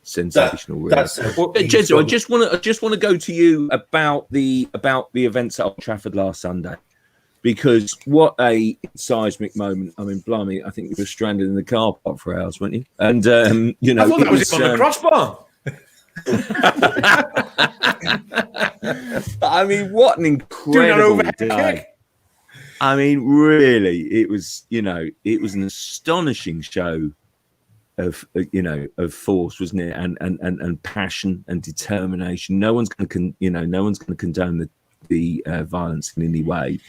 sensational. Jez, I just want to go to you about the events at Old Trafford last Sunday because what a seismic moment. I mean, blimey, I think you were stranded in the car park for hours, weren't you? And, I thought that was on the crossbar. I mean, what an incredible day. I mean, really, it was an astonishing show of force, wasn't it? And passion and determination. No one's going to condone the violence in any way,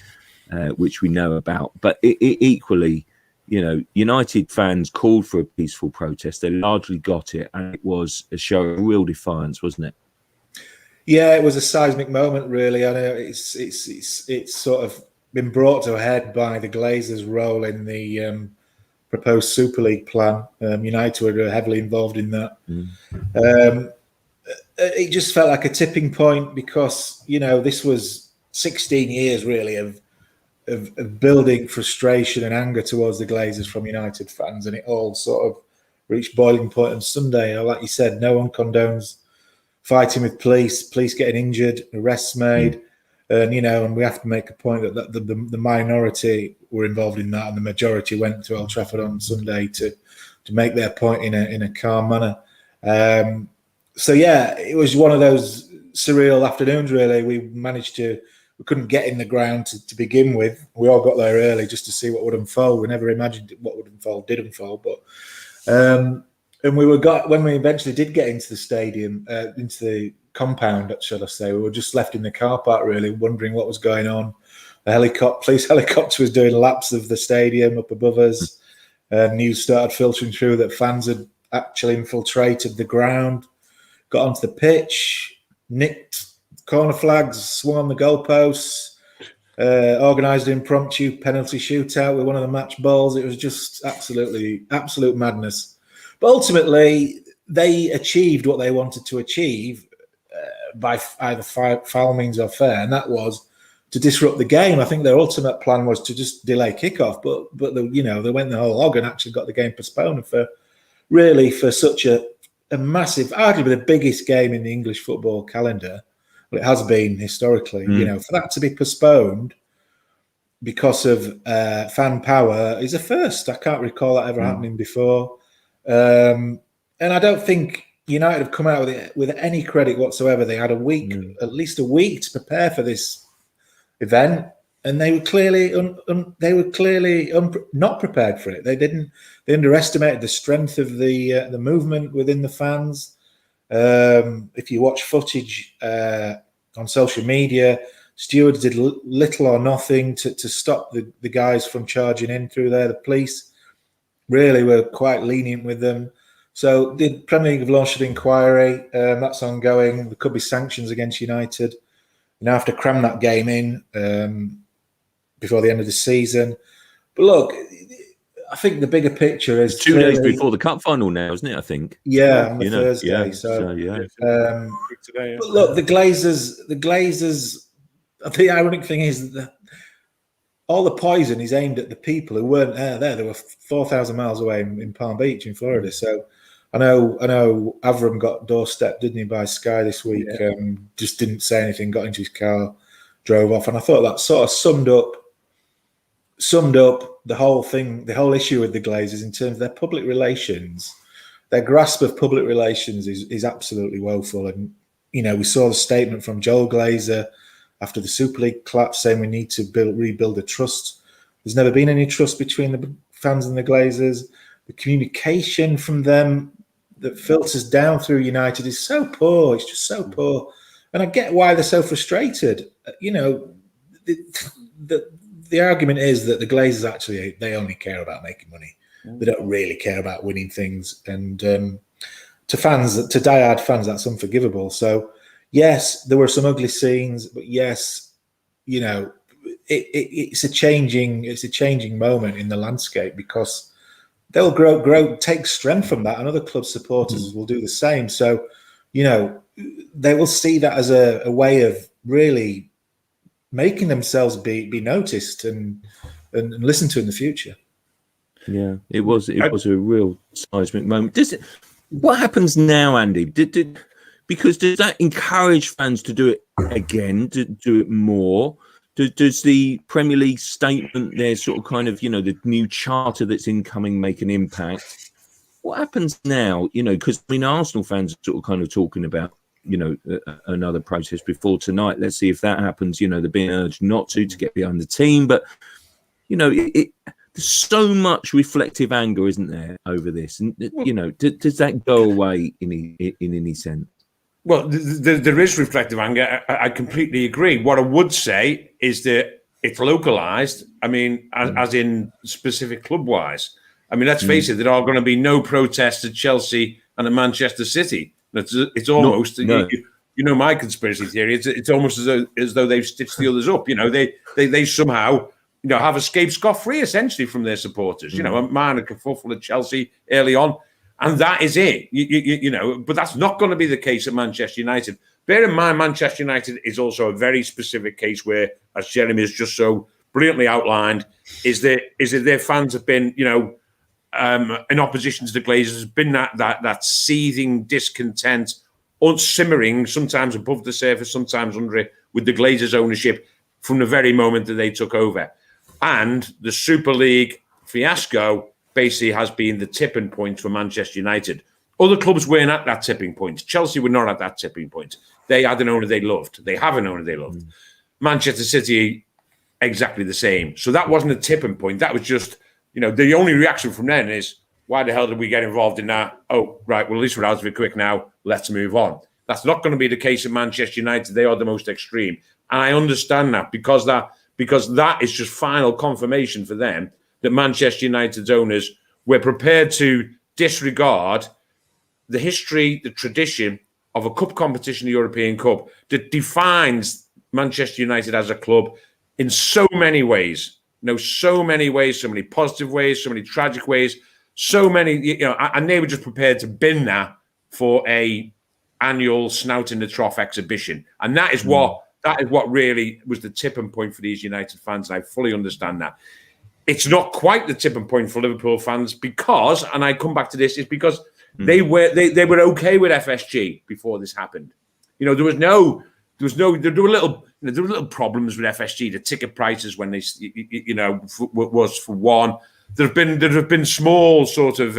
which we know about. But equally, United fans called for a peaceful protest. They largely got it, and it was a show of real defiance, wasn't it? Yeah, it was a seismic moment, really. I know it's sort of been brought to a head by the Glazers' role in the proposed Super League plan. United were heavily involved in that. it just felt like a tipping point because, this was 16 years really of building frustration and anger towards the Glazers from United fans, and it all sort of reached boiling point on Sunday. Like you said, no one condones fighting with police getting injured, arrests made, and we have to make a point that the minority were involved in that, and the majority went to Old Trafford on Sunday to make their point in a calm manner. So yeah, it was one of those surreal afternoons. Really, we couldn't get in the ground to begin with. We all got there early just to see what would unfold. We never imagined what would unfold did unfold, but and when we eventually did get into the stadium, into the compound, shall I say, we were just left in the car park, really wondering what was going on. The police helicopter was doing laps of the stadium up above us. News started filtering through that fans had actually infiltrated the ground, got onto the pitch, nicked corner flags, swung on the goalposts, organised an impromptu penalty shootout with one of the match balls. It was just absolute madness. But ultimately, they achieved what they wanted to achieve by either foul means or fair, and that was to disrupt the game. I think their ultimate plan was to just delay kickoff, but they went the whole hog and actually got the game postponed for such a massive, arguably the biggest game in the English football calendar. Well, it has been historically, for that to be postponed because of fan power is a first. I can't recall that ever happening before. And I don't think United have come out with any credit whatsoever. They had at least a week to prepare for this event, and they were clearly not prepared for it. They underestimated the strength of the movement within the fans. If you watch footage on social media, stewards did little or nothing to stop the guys from charging in through there. The police really were quite lenient with them. So the Premier League have launched an inquiry. That's ongoing. There could be sanctions against United. You now have to cram that game in before the end of the season. But look, I think the bigger picture is 2 days before the cup final now, isn't it? I think. Yeah, on the Thursday. Yeah, so yeah. But look, the Glazers. The ironic thing is that all the poison is aimed at the people who weren't there. They were 4,000 miles away in Palm Beach in Florida. So I know Avram got doorstepped, didn't he, by Sky this week? Yeah. Just didn't say anything, got into his car, drove off. And I thought that sort of summed up the whole thing, the whole issue with the Glazers in terms of their public relations. Their grasp of public relations is absolutely woeful. And, we saw the statement from Joel Glazer after the Super League collapse saying we need to rebuild a trust. There's never been any trust between the fans and the Glazers. The communication from them that filters down through United is so poor. It's just so poor. And I get why they're so frustrated. The argument is that the Glazers actually, they only care about making money. They don't really care about winning things. And to diehard fans, that's unforgivable. So, yes, there were some ugly scenes, but yes, it's a changing moment in the landscape because they'll take strength from that, and other club supporters will do the same. So, they will see that as a way of really making themselves be noticed and listened to in the future. Yeah, it was a real seismic moment. What happens now, Andy? Because does that encourage fans to do it again, to do it more? Does the Premier League statement there sort of kind of, the new charter that's incoming make an impact? What happens now? Because Arsenal fans are sort of kind of talking about, another process before tonight. Let's see if that happens. They're being urged not to get behind the team. But, there's so much reflective anger, isn't there, over this? And, does that go away in any sense? Well, there is reflective anger. I completely agree. What I would say is that it's localized. I mean, as in specific club-wise. I mean, let's face it, there are going to be no protests at Chelsea and at Manchester City. It's almost, my conspiracy theory. It's almost as though they've stitched the others up. They somehow, have escaped scot-free essentially from their supporters. A man, a kerfuffle at Chelsea early on. And that is it, but that's not going to be the case at Manchester United. Bear in mind, Manchester United is also a very specific case where, as Jeremy has just so brilliantly outlined, is that their fans have been, in opposition to the Glazers, has been that seething discontent, simmering, sometimes above the surface, sometimes under it, with the Glazers' ownership from the very moment that they took over. And the Super League fiasco basically has been the tipping point for Manchester United. Other clubs weren't at that tipping point. Chelsea were not at that tipping point. They had an owner they loved. They have an owner they loved. Manchester City, exactly the same. So that wasn't a tipping point. That was just, the only reaction from then is, why the hell did we get involved in that? Oh, right, well, at least we're out of it quick now. Let's move on. That's not going to be the case at Manchester United. They are the most extreme. And I understand that because that is just final confirmation for them that Manchester United's owners were prepared to disregard the history, the tradition of a cup competition, the European Cup, that defines Manchester United as a club in so many ways. So many ways, so many positive ways, so many tragic ways, so many, and they were just prepared to bin that for a annual snout in the trough exhibition. And that is what really was the tipping point for these United fans. And I fully understand that. It's not quite the tipping point for Liverpool fans because, and I come back to this, is because they were okay with FSG before this happened. There were little problems with FSG. The ticket prices when they, was for one. There have been small sort of,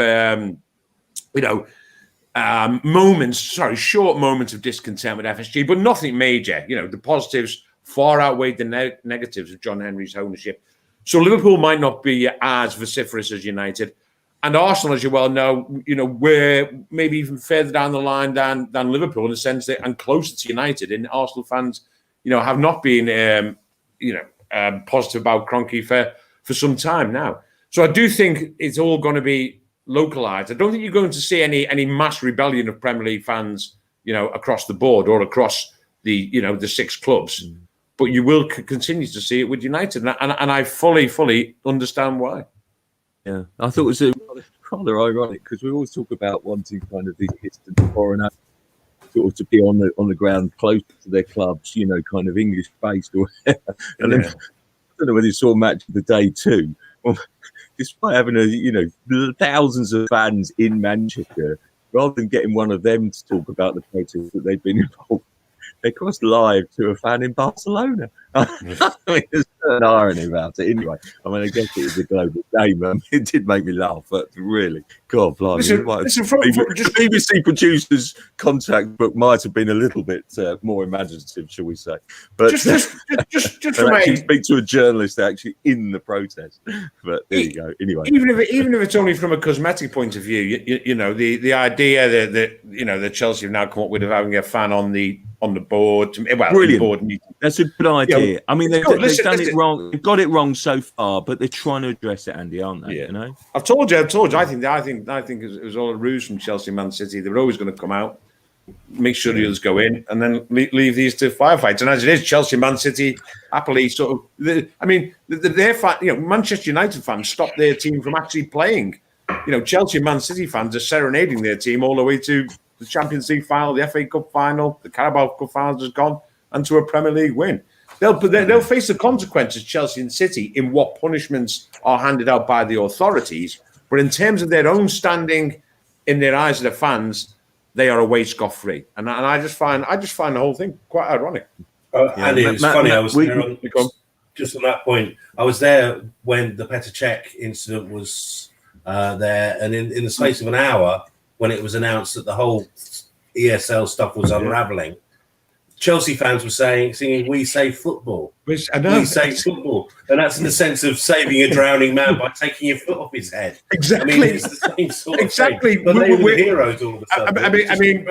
short moments of discontent with FSG, but nothing major. The positives far outweighed the negatives of John Henry's ownership. So Liverpool might not be as vociferous as United, and Arsenal, as you well know, we're maybe even further down the line than Liverpool in the sense that, and closer to United. And Arsenal fans, have not been, positive about Kroenke for some time now. So I do think it's all going to be localized. I don't think you're going to see any mass rebellion of Premier League fans, across the board or across the 6 clubs. But you will continue to see it with United, and I fully understand why. Yeah, I thought it was rather ironic because we always talk about wanting kind of these distant foreign sort of to be on the ground close to their clubs, kind of English based or whatever. And then, I don't know whether you saw Match of the Day too. Well, despite having thousands of fans in Manchester, rather than getting one of them to talk about the protests that they've been involved, they crossed live to a fan in Barcelona. I mean, there's an irony about it. Anyway, I guess it was a global game. It did make me laugh, but really, God, blimey. Listen, BBC producers' contact book might have been a little bit more imaginative, shall we say? But just from actually speak to a journalist actually in the protest. But there you go. Anyway, even if it's only from a cosmetic point of view, the idea that Chelsea have now come up with of having a fan on the board. Brilliant. That's a good idea. I mean, they've done it wrong. They've got it wrong so far, but they're trying to address it, Andy, aren't they? Yeah. I've told you. I think it was all a ruse from Chelsea, Man City. They were always going to come out, make sure the others go in, and then leave these to firefights. And as it is, Chelsea, Man City happily sort of. Manchester United fans stopped their team from actually playing. Chelsea, Man City fans are serenading their team all the way to the Champions League final, the FA Cup final, the Carabao Cup final has gone, and to a Premier League win. They'll face the consequences, Chelsea and City, in what punishments are handed out by the authorities. But in terms of their own standing in their eyes of the fans, they are away scot-free. And I just find the whole thing quite ironic. Andy, it's funny. I was there just on that point. I was there when the Petr Cech incident was there, and in the space of an hour, when it was announced that the whole ESL stuff was unraveling, Chelsea fans were singing, "We save football." Which I know. We save football. And that's in the sense of saving a drowning man by taking your foot off his head. Exactly. I mean, it's the same sort of exactly. thing. But we're heroes all of a sudden. I mean,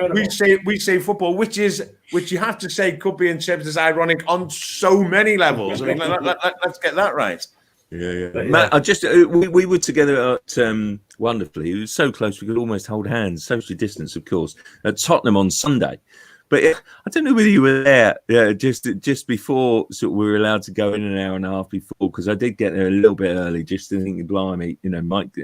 we say football, which you have to say could be interpreted as ironic on so many levels. I mean, let's get that right. Yeah. Matt, I just we were together at wonderfully. It was so close we could almost hold hands, socially distanced, of course, at Tottenham on Sunday. But I don't know whether you were there just before we were allowed to go in an hour and a half before, because I did get there a little bit early just to think, blimey,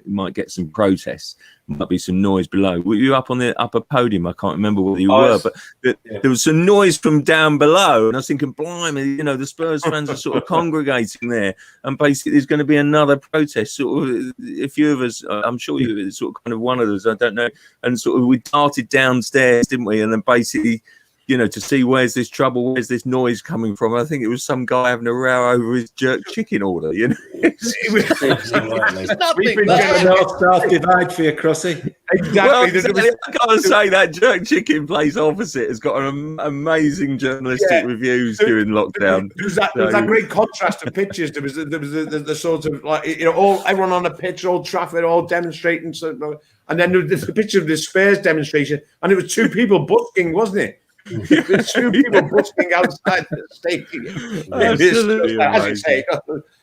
might get some protests. might be some noise below. Were you up on the upper podium? I can't remember where you were, but there was some noise from down below, and I was thinking, blimey, the Spurs fans are sort of congregating there, and basically there's going to be another protest. Sort of, a few of us, I'm sure you were sort of kind of one of us, I don't know, and sort of we darted downstairs, didn't we? And then basically, to see where's this trouble, where's this noise coming from. I think it was some guy having a row over his jerk chicken order, We've been getting a North-South divide for you, Crossy. Exactly. I gotta say that jerk chicken place opposite has got an amazing journalistic reviews during lockdown. There was that great contrast of pictures. There was the sort of everyone on the pitch, all Trafford, all demonstrating, and then there was the picture of the Spurs demonstration, and it was two people busking, wasn't it? There's two people busking outside the stadium. Absolutely, as you say,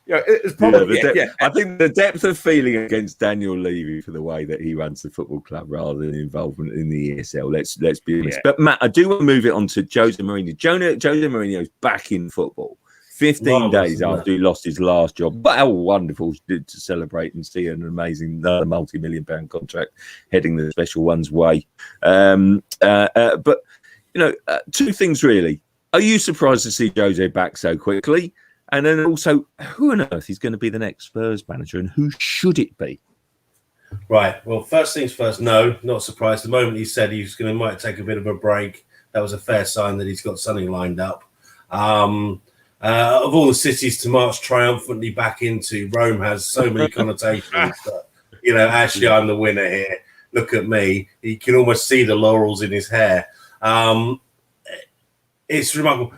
it's probably I think the depth of feeling against Daniel Levy for the way that he runs the football club rather than involvement in the ESL. Let's be honest. But Matt, I do want to move it on to Jose Mourinho. Jose Mourinho's back in football. 15 days after he lost his last job. But how wonderful to celebrate and see an amazing multi-million-pound contract heading the special one's way. But two things really. Are you surprised to see Jose back so quickly? And then also, who on earth is going to be the next Spurs manager, and who should it be? Right. Well, first things first. No, not surprised. The moment he said might take a bit of a break, that was a fair sign that he's got something lined up. Of all the cities to march triumphantly back into, Rome has so many connotations. But, actually, I'm the winner here. Look at me. You can almost see the laurels in his hair. It's remarkable.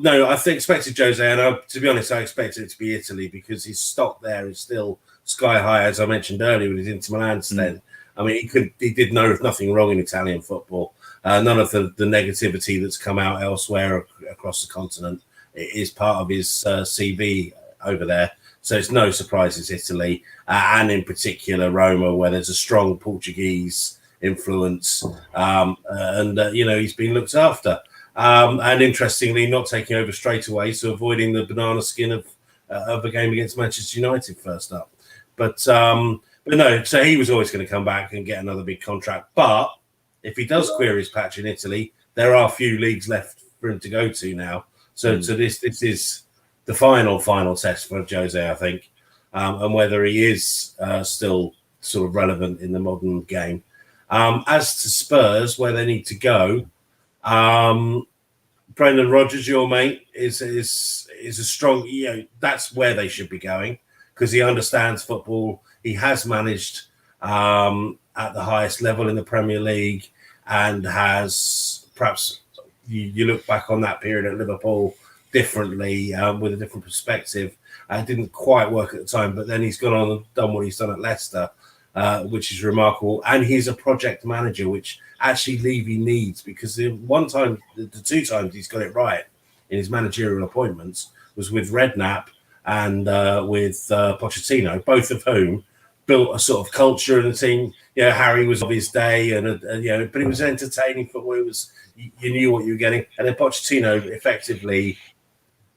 I expected Jose, and to be honest, I expected it to be Italy because his stock there is still sky high, as I mentioned earlier with his Inter Milan stint. I mean, he did nothing wrong in Italian football. None of the negativity that's come out elsewhere across the continent is part of his CV over there. So it's no surprise it's Italy, and in particular Roma, where there's a strong Portuguese influence, he's been looked after. And interestingly, not taking over straight away, so avoiding the banana skin of a game against Manchester United first up. But no, so he was always going to come back and get another big contract. But if he does queer his patch in Italy, there are a few leagues left for him to go to now. So this is the final test for Jose, I think, and whether he is still sort of relevant in the modern game. As to Spurs, where they need to go, Brendan Rodgers, your mate, is a strong. That's where they should be going because he understands football. He has managed at the highest level in the Premier League and has perhaps you look back on that period at Liverpool differently with a different perspective. It didn't quite work at the time, but then he's gone on and done what he's done at Leicester. Which is remarkable, and he's a project manager, which actually Levy needs because the two times he's got it right in his managerial appointments was with Redknapp and with Pochettino, both of whom built a sort of culture in the team. Harry was of his day, but it was entertaining football. It was you knew what you were getting, and then Pochettino effectively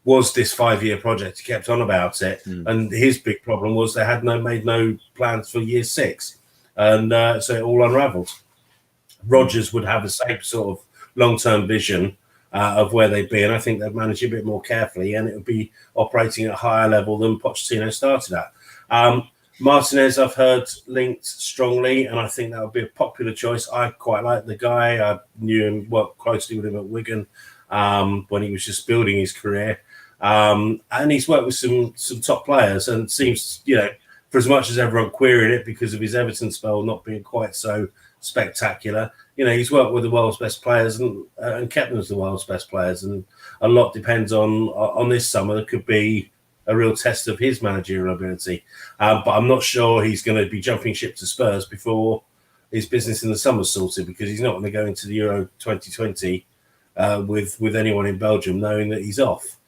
was this 5-year project. He kept on about it. And his big problem was they had made no plans for year 6. And so it all unraveled. Rodgers would have the same sort of long-term vision of where they'd be. And I think they'd manage a bit more carefully and it would be operating at a higher level than Pochettino started at. Martinez, I've heard linked strongly, and I think that would be a popular choice. I quite like the guy. I knew him, worked closely with him at Wigan when he was just building his career. And he's worked with some top players and seems, for as much as everyone queried it because of his Everton spell not being quite so spectacular, he's worked with the world's best players and kept them as the world's best players. And a lot depends on this summer. There could be a real test of his managerial ability. But I'm not sure he's going to be jumping ship to Spurs before his business in the summer sorted because he's not going to go into the Euro 2020 with anyone in Belgium knowing that he's off.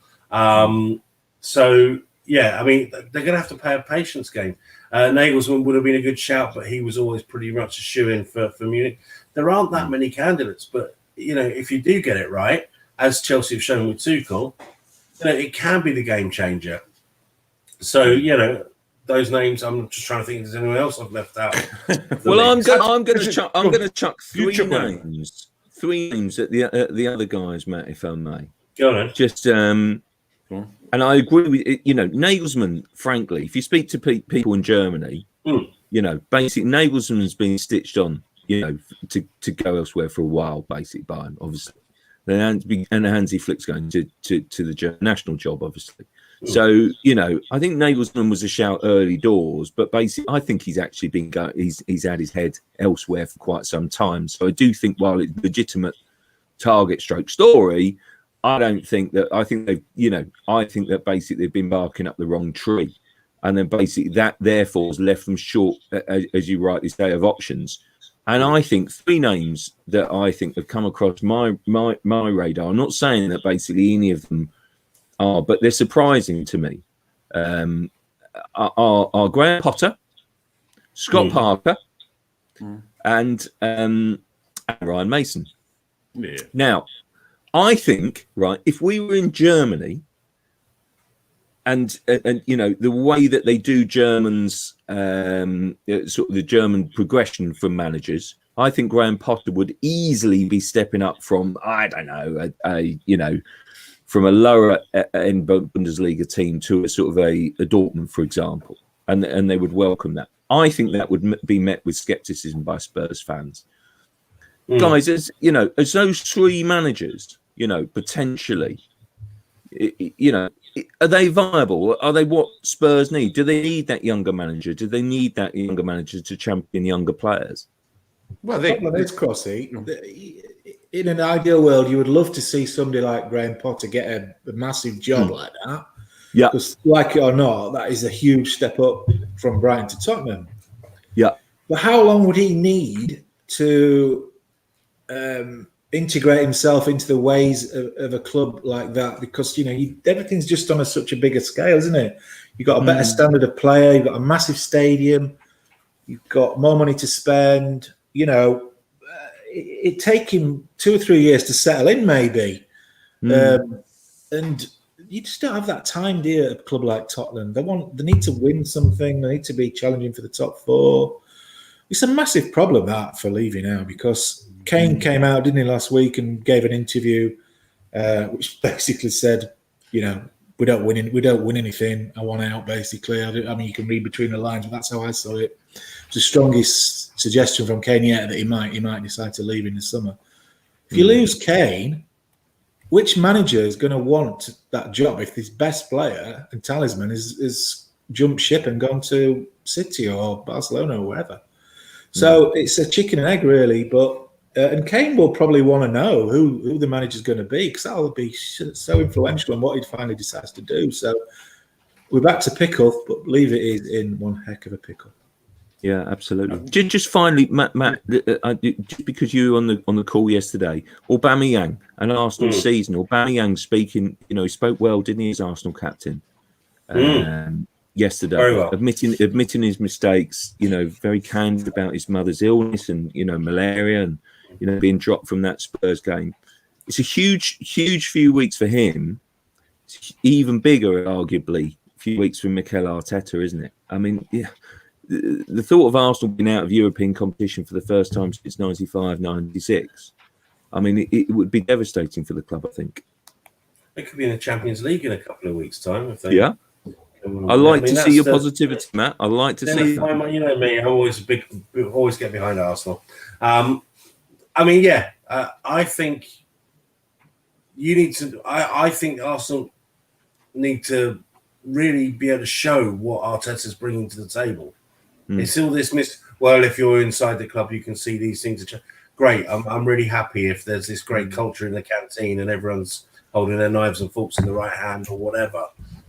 So yeah, I mean, they're going to have to play a patience game. Nagelsmann would have been a good shout, but he was always pretty much a shoo-in for Munich. There aren't that many candidates, but if you do get it right, as Chelsea have shown with Tuchel, it can be the game changer. So those names. I'm just trying to think if there's anyone else I've left out. Well, I'm going to chuck three names at the other guys, Matt, if I may. Go on. Just and I agree with Nagelsmann. Frankly, if you speak to people in Germany, basically Nagelsmann's been stitched on, to go elsewhere for a while, basically by him, obviously. And Hansi Flick's going to the national job, obviously. So, I think Nagelsmann was a shout early doors, but basically, I think he's actually been he's had his head elsewhere for quite some time. So I do think, while it's legitimate target stroke story, I think that basically they've been barking up the wrong tree. And then basically that therefore has left them short, as you rightly say, of options. And I think three names that I think have come across my radar, I'm not saying that basically any of them are, but they're surprising to me, are Graham Potter, Scott Parker, and Ryan Mason. Yeah. Now, I think, if we were in Germany, and the way that they do Germans, sort of the German progression from managers, I think Graham Potter would easily be stepping up from, I don't know, from a lower end Bundesliga team to a sort of a Dortmund, for example, and they would welcome that. I think that would be met with skepticism by Spurs fans. Guys, as those three managers, potentially, are they viable? Are they what Spurs need? Do they need that younger manager? Do they need that younger manager to champion younger players? Well, it's Crossy. In an ideal world, you would love to see somebody like Graham Potter get a massive job like that. Yeah. Because, like it or not, that is a huge step up from Brighton to Tottenham. Yeah. But how long would he need to integrate himself into the ways of a club like that? Because everything's just on such a bigger scale, isn't it? You've got a better standard of player, you've got a massive stadium, you've got more money to spend. It'd take him 2 or 3 years to settle in, maybe, and you just don't have that time, do you, at a club like Tottenham? They need to win something. They need to be challenging for the top four. It's a massive problem that for Levy now, because Kane came out, didn't he, last week, and gave an interview which basically said, we don't win anything. I want out, basically. I mean, you can read between the lines, but that's how I saw it. It's the strongest suggestion from Kane yet that he might decide to leave in the summer. If you lose Kane, which manager is going to want that job if his best player and talisman is jumped ship and gone to City or Barcelona or wherever? So it's a chicken and egg, really. But and Kane will probably want to know who the manager's going to be, because that'll be so influential in what he finally decides to do. So we're back to pickle, but leave it is in one heck of a pickle. Yeah, absolutely. Just finally, Matt, just because you were on the call yesterday, Aubameyang, an Arsenal season. Aubameyang speaking, he spoke well, didn't he, as Arsenal captain? Yesterday, very well. admitting his mistakes, very candid about his mother's illness and malaria, and being dropped from that Spurs game. It's a huge few weeks for him. It's even bigger, arguably, a few weeks for Mikel Arteta, isn't it? I mean, the thought of Arsenal being out of European competition for the first time since 95, 96, I mean, it would be devastating for the club, I think. They could be in the Champions League in a couple of weeks' time. If they, yeah. I like to see your positivity, Matt. I like to see that. You know me, I always get behind Arsenal. I think you need to. I think Arsenal need to really be able to show what Arteta's bringing to the table. It's all this well, if you're inside the club, you can see these things. Great. I'm really happy if there's this great culture in the canteen and everyone's holding their knives and forks in the right hand or whatever.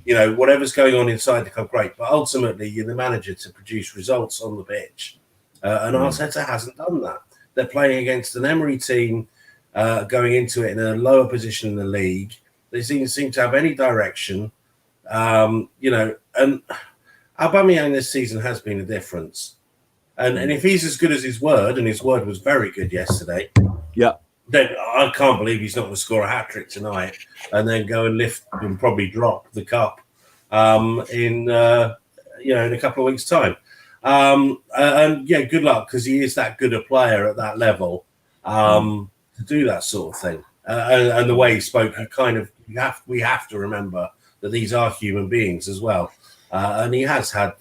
Whatever's going on inside the club, great. But ultimately, you're the manager to produce results on the pitch. And Arteta hasn't done that. They're playing against an Emery team going into it in a lower position in the league. They seem to have any direction. And Aubameyang this season has been a difference. And if he's as good as his word, and his word was very good yesterday, then I can't believe he's not going to score a hat-trick tonight and then go and lift and probably drop the cup in in a couple of weeks' time. And yeah, good luck, because he is that good a player at that level to do that sort of thing. And the way he spoke, we have to remember that these are human beings as well. And he has had,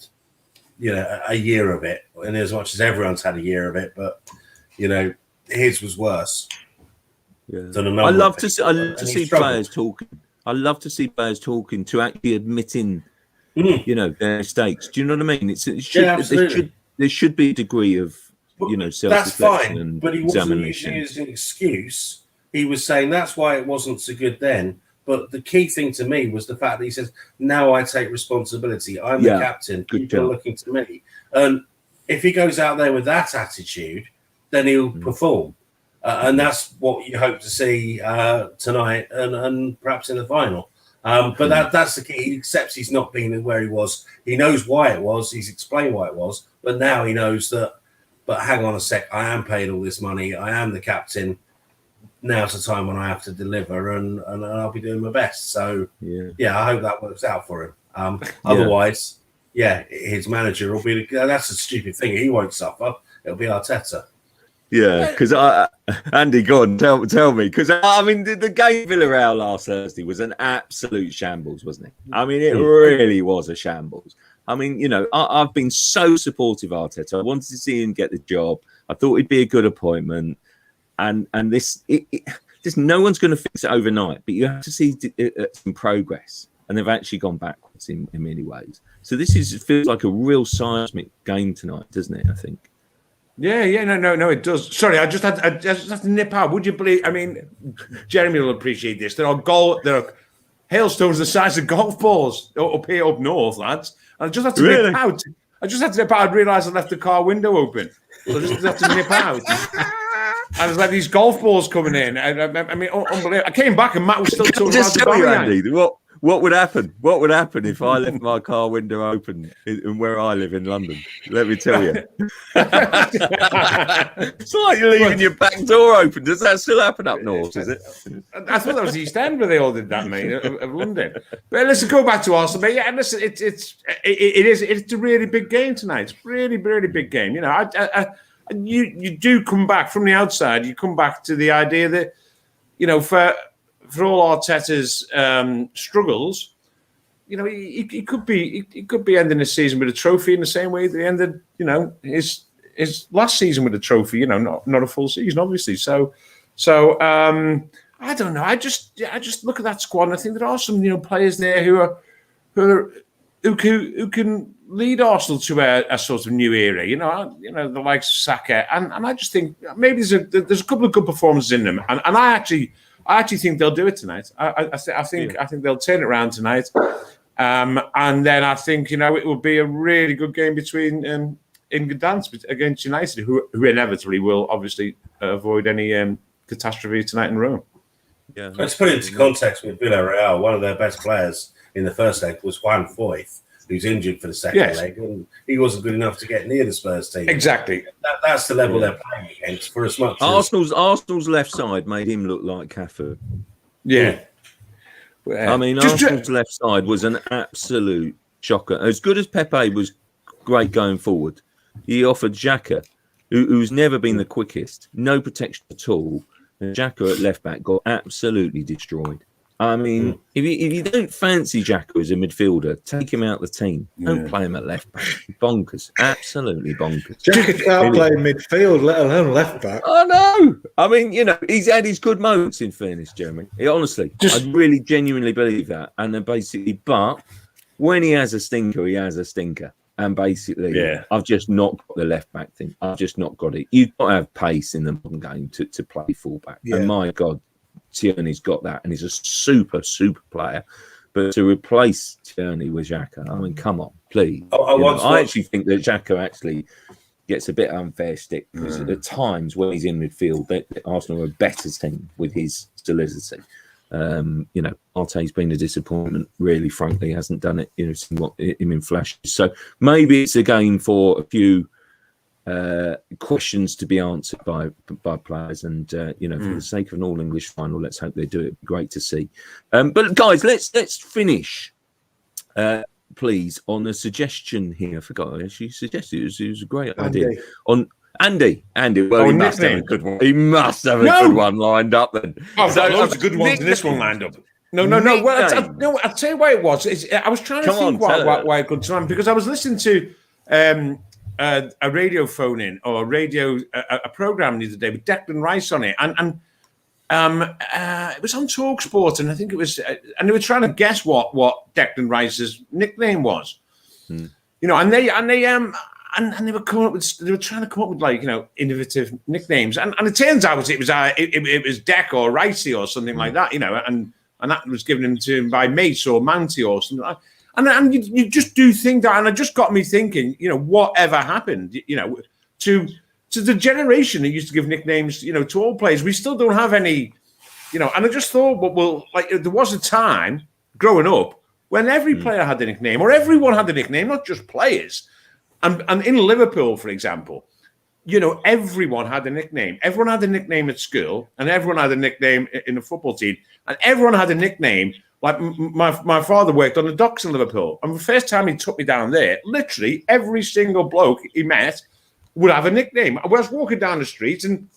a year of it, and as much as everyone's had a year of it, but his was worse. Yeah. I love to see players talking. I love to see players talking to actually admitting, their mistakes. Do you know what I mean? There should be a degree of, self-reflection. That's fine, and but he wasn't examination. using it as an excuse. He was saying that's why it wasn't so good then. But the key thing to me was the fact that he says, now I take responsibility. I'm the captain. People are looking to me. And if he goes out there with that attitude, then he'll perform. And that's what you hope to see tonight and perhaps in the final. But that's the key. He accepts he's not been where he was. He knows why it was. He's explained why it was. But now he knows that, but hang on a sec, I am paid all this money. I am the captain. Now's the time when I have to deliver, and I'll be doing my best. So, I hope that works out for him. Otherwise, his manager will be, that's a stupid thing. He won't suffer. It'll be Arteta. Yeah, because Andy, go on, tell me. Because, the game Villarreal last Thursday was an absolute shambles, wasn't it? I mean, it really was a shambles. I mean, I've been so supportive of Arteta. I wanted to see him get the job. I thought he'd be a good appointment. And this, no one's going to fix it overnight, but you have to see some progress. And they've actually gone backwards in many ways. So this feels like a real seismic game tonight, doesn't it, I think? Yeah, no, it does. Sorry, I just had to nip out. Would you believe? I mean, Jeremy will appreciate this. There are hailstones the size of golf balls up here up north, lads. And I just had to nip out. I realised I left the car window open. So I just had to nip out. And there's like these golf balls coming in. I mean, unbelievable. I came back and Matt was still talking about the you, Andy, what would happen? What would happen if I left my car window open in where I live in London? Let me tell you. It's like you're leaving your back door open. Does that still happen up north, is it? I thought that was East End where they all did that, mate, of London. But listen, go back to Arsenal, mate. Yeah, listen, it's a really big game tonight. It's really, really big game. You do come back from the outside. You come back to the idea that, for all Arteta's struggles, he could be ending the season with a trophy in the same way that he ended, his last season with a trophy. Not a full season, obviously. So I don't know. I just look at that squad and I think there are some players there who can lead Arsenal to a sort of new era. The likes of Saka, and I just think maybe there's a couple of good performances in them, and I actually think they'll do it tonight. I think they'll turn it around tonight, and then I think it will be a really good game between in Gdansk against United, who inevitably will obviously avoid any catastrophe tonight in Rome. Yeah, let's put it into context with Villarreal. One of their best players in the first leg was Juan Foyth, who's injured for the second leg, and he wasn't good enough to get near the Spurs team. Exactly. That's the level they're playing against. For as much Arsenal's left side made him look like Cafu. Yeah. Arsenal's left side was an absolute shocker. As good as Pepe was great going forward, he offered Xhaka, who's never been the quickest, no protection at all. And Xhaka at left back got absolutely destroyed. I mean, if you don't fancy Xhaka as a midfielder, take him out of the team. Don't play him at left back. Bonkers. Absolutely bonkers. Xhaka can't play midfield, let alone left back. I know. I mean, he's had his good moments, in fairness, Jeremy. Honestly, I really genuinely believe that. And then basically, but when he has a stinker, he has a stinker. And basically, I've just not got the left back thing. I've just not got it. You've got to have pace in the modern game to play fullback. Yeah. And my God, Tierney's got that, and he's a super, super player. But to replace Tierney with Xhaka, I mean, come on, please. I actually think that Xhaka actually gets a bit unfair stick because at times when he's in midfield, Arsenal are a better team with his solidity. Arte's been a disappointment, really, frankly, hasn't done it, seen what him in flashes. So maybe it's a game for a few questions to be answered by players, and for the sake of an all English final, let's hope they do it. Great to see. But guys, let's finish please, on a suggestion here. I forgot. I actually suggested it was a great idea. On Andy. Well, he must have a good one. He must have a good one lined up then. I've got loads of good ones in this one lined up. No. Well, I'll tell you why it was. I was trying to think why I could time, because I was listening to a radio phone-in or a program the other day with Declan Rice on it, and it was on TalkSport, and I think it was, and they were trying to guess what Declan Rice's nickname was. You know, and they were trying to come up with like, you know, innovative nicknames, and it turns out it was Deck or Ricey or something like that, you know, and that was given to him by Mace or Mounty or something like that. And you just do think that, and it just got me thinking, you know, whatever happened, you know, to the generation that used to give nicknames, you know, to all players. We still don't have any, you know, and I just thought, well, like there was a time growing up when every player had a nickname, or everyone had a nickname, not just players. And in Liverpool, for example, you know, everyone had a nickname. Everyone had a nickname at school, and everyone had a nickname in the football team, and everyone had a nickname. Like my father worked on the docks in Liverpool, and the first time he took me down there, literally every single bloke he met would have a nickname. I was walking down the street, and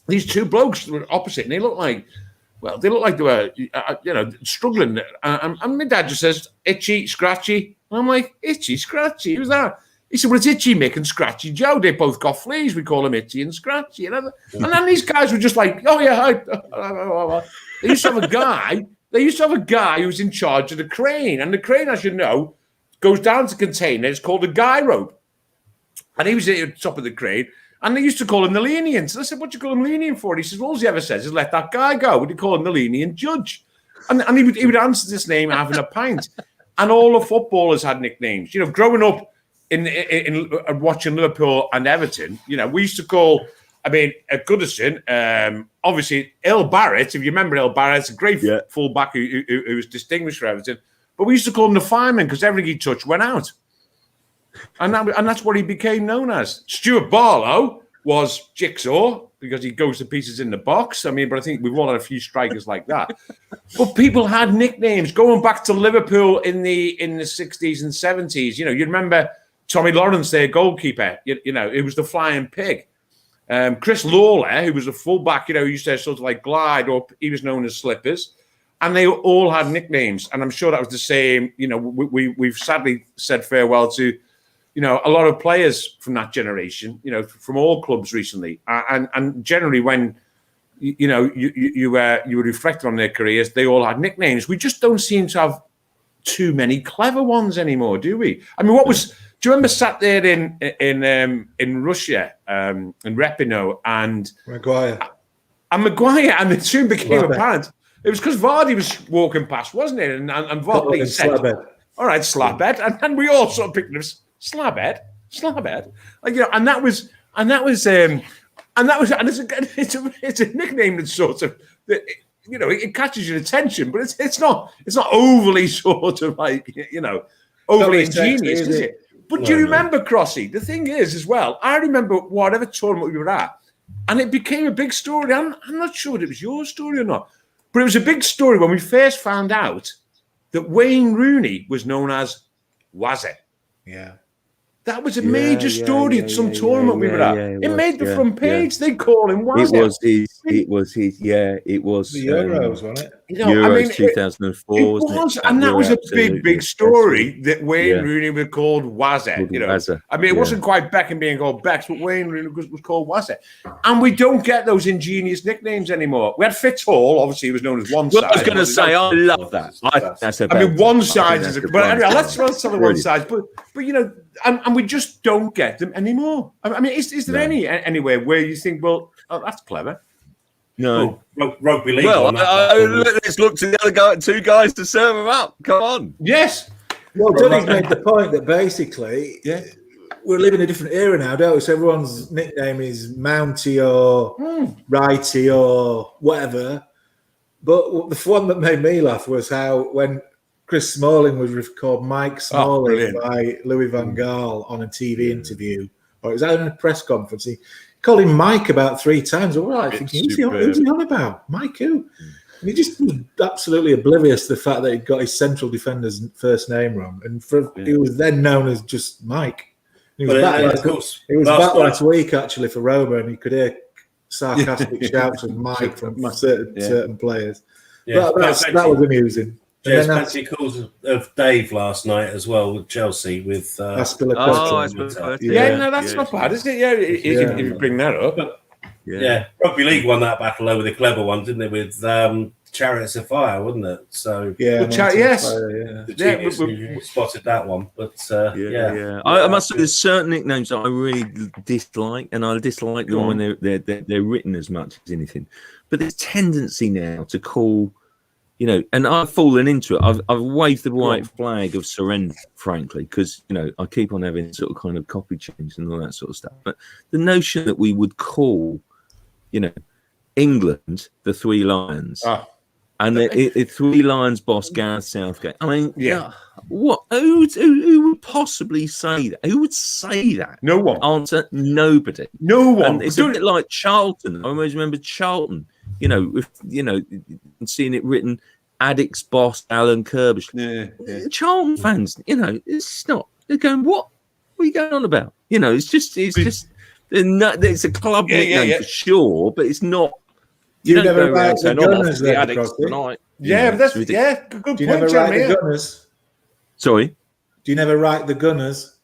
these two blokes were opposite, and they looked like they were, you know, struggling. And my dad just says, "Itchy, Scratchy." And I'm like, "Itchy, Scratchy? Who's that?" He said, "Well, it's Itchy Mick and Scratchy Joe. They both got fleas. We call them Itchy and Scratchy." And then these guys were just like, "Oh yeah." They used to have a guy. They used to have a guy who was in charge of the crane, and the crane, as you know, goes down to container. It's called a guy rope, and he was at the top of the crane, and they used to call him the lenient. And I said, "What do you call him lenient for?" And he says, "All he ever says is let that guy go. Would you call him the lenient judge?" And he would answer this name having a pint. And all the footballers had nicknames. You know, growing up in watching Liverpool and Everton, you know, we used to call. I mean, at Goodison, obviously, Earl Barrett, if you remember Earl Barrett, a great fullback who was distinguished for Everton. But we used to call him the fireman because everything he touched went out. And that's what he became known as. Stuart Barlow was Jigsaw because he goes to pieces in the box. I mean, but I think we've all had a few strikers like that. But people had nicknames going back to Liverpool in the 60s and 70s. You know, you remember Tommy Lawrence, their goalkeeper, you know, it was the Flying Pig. Chris Lawler, who was a fullback, you know, used to sort of like glide, or he was known as Slippers, and they all had nicknames. And I'm sure that was the same. You know, we've sadly said farewell to, you know, a lot of players from that generation, you know, from all clubs recently. And generally, when you know you were reflecting on their careers, they all had nicknames. We just don't seem to have too many clever ones anymore, do we? I mean, do you remember sat there in Russia, in Repino, and Maguire, and it soon became apparent it was because Vardy was walking past, wasn't it? And Vardy said, "All right, slabhead," and then we all sort of picked up slabhead, like, you know, and that was, and it's a nickname that sort of, you know, it catches your attention, but it's not overly sort of like, you know, overly ingenious, is it? But do you remember, Crossy? The thing is, as well, I remember whatever tournament we were at, and it became a big story. I'm not sure it was your story or not, but it was a big story when we first found out that Wayne Rooney was known as Wazza. Yeah. That was a major story at some tournament we were at. It made the front page. They call him Wazza. It was his. It was the Euros, wasn't it? You know, Euros, I mean, 2004. It was, and that was a big story that Wayne Rooney was called Wazza. You know, Wazza. I mean, it wasn't quite Beckham being called Becks, but Wayne Rooney was called Wazza. And we don't get those ingenious nicknames anymore. We had Fitzhall, obviously, he was known as One Side. I was going to say, I love that. I mean, One Side is but anyway, let's tell the One Side. But you know, and we just don't get them anymore. I mean, is there anywhere where you think, well, that's clever? No. Rugby league. Well, let's look to the other two guys to serve them up. Come on. Yes. Well, Johnny's made the point that basically we're living in a different era now, don't we? So everyone's nickname is Mounty or Righty or whatever. But the one that made me laugh was how when Chris Smalling was called Mike Smalling by Louis van Gaal on a TV interview, or it was at a press conference. He called him Mike about 3 times. All right, thinking, who's he on about? Mike who? He just was absolutely oblivious to the fact that he got his central defender's first name wrong, and he was then known as just Mike. He was back last week actually for Roma, and you could hear sarcastic shouts of Mike from certain players. Yeah, that was amusing. There's plenty of calls of Dave last night as well with Chelsea with that's not bad, is it? Yeah, if you bring that up. Yeah, Rugby League won that battle over the clever one, didn't they? With Chariots of Fire, wasn't it? So we spotted that one. But I must say, there's certain nicknames that I really dislike, and I dislike them when they're written as much as anything. But there's tendency now to call, and I've fallen into it. I've waved the white flag of surrender, frankly, because I keep on having sort of kind of copy change and all that sort of stuff. But the notion that we would call, England the Three Lions, and the Three Lions boss Gareth Southgate. I mean, what? Who would possibly say that? Who would say that? No one. Answer: nobody. No one. And it's a bit like Charlton. I always remember Charlton. Seeing it written, Addicts boss Alan Kirbysh. Charlton fans, it's not. They're going, what? What are you going on about? It's just. It's a club nickname for sure, but it's not. You never write the Gunners the Addicts tonight. But that's good point. Do you never write the Gunners? Sorry. Do you never write the Gunners?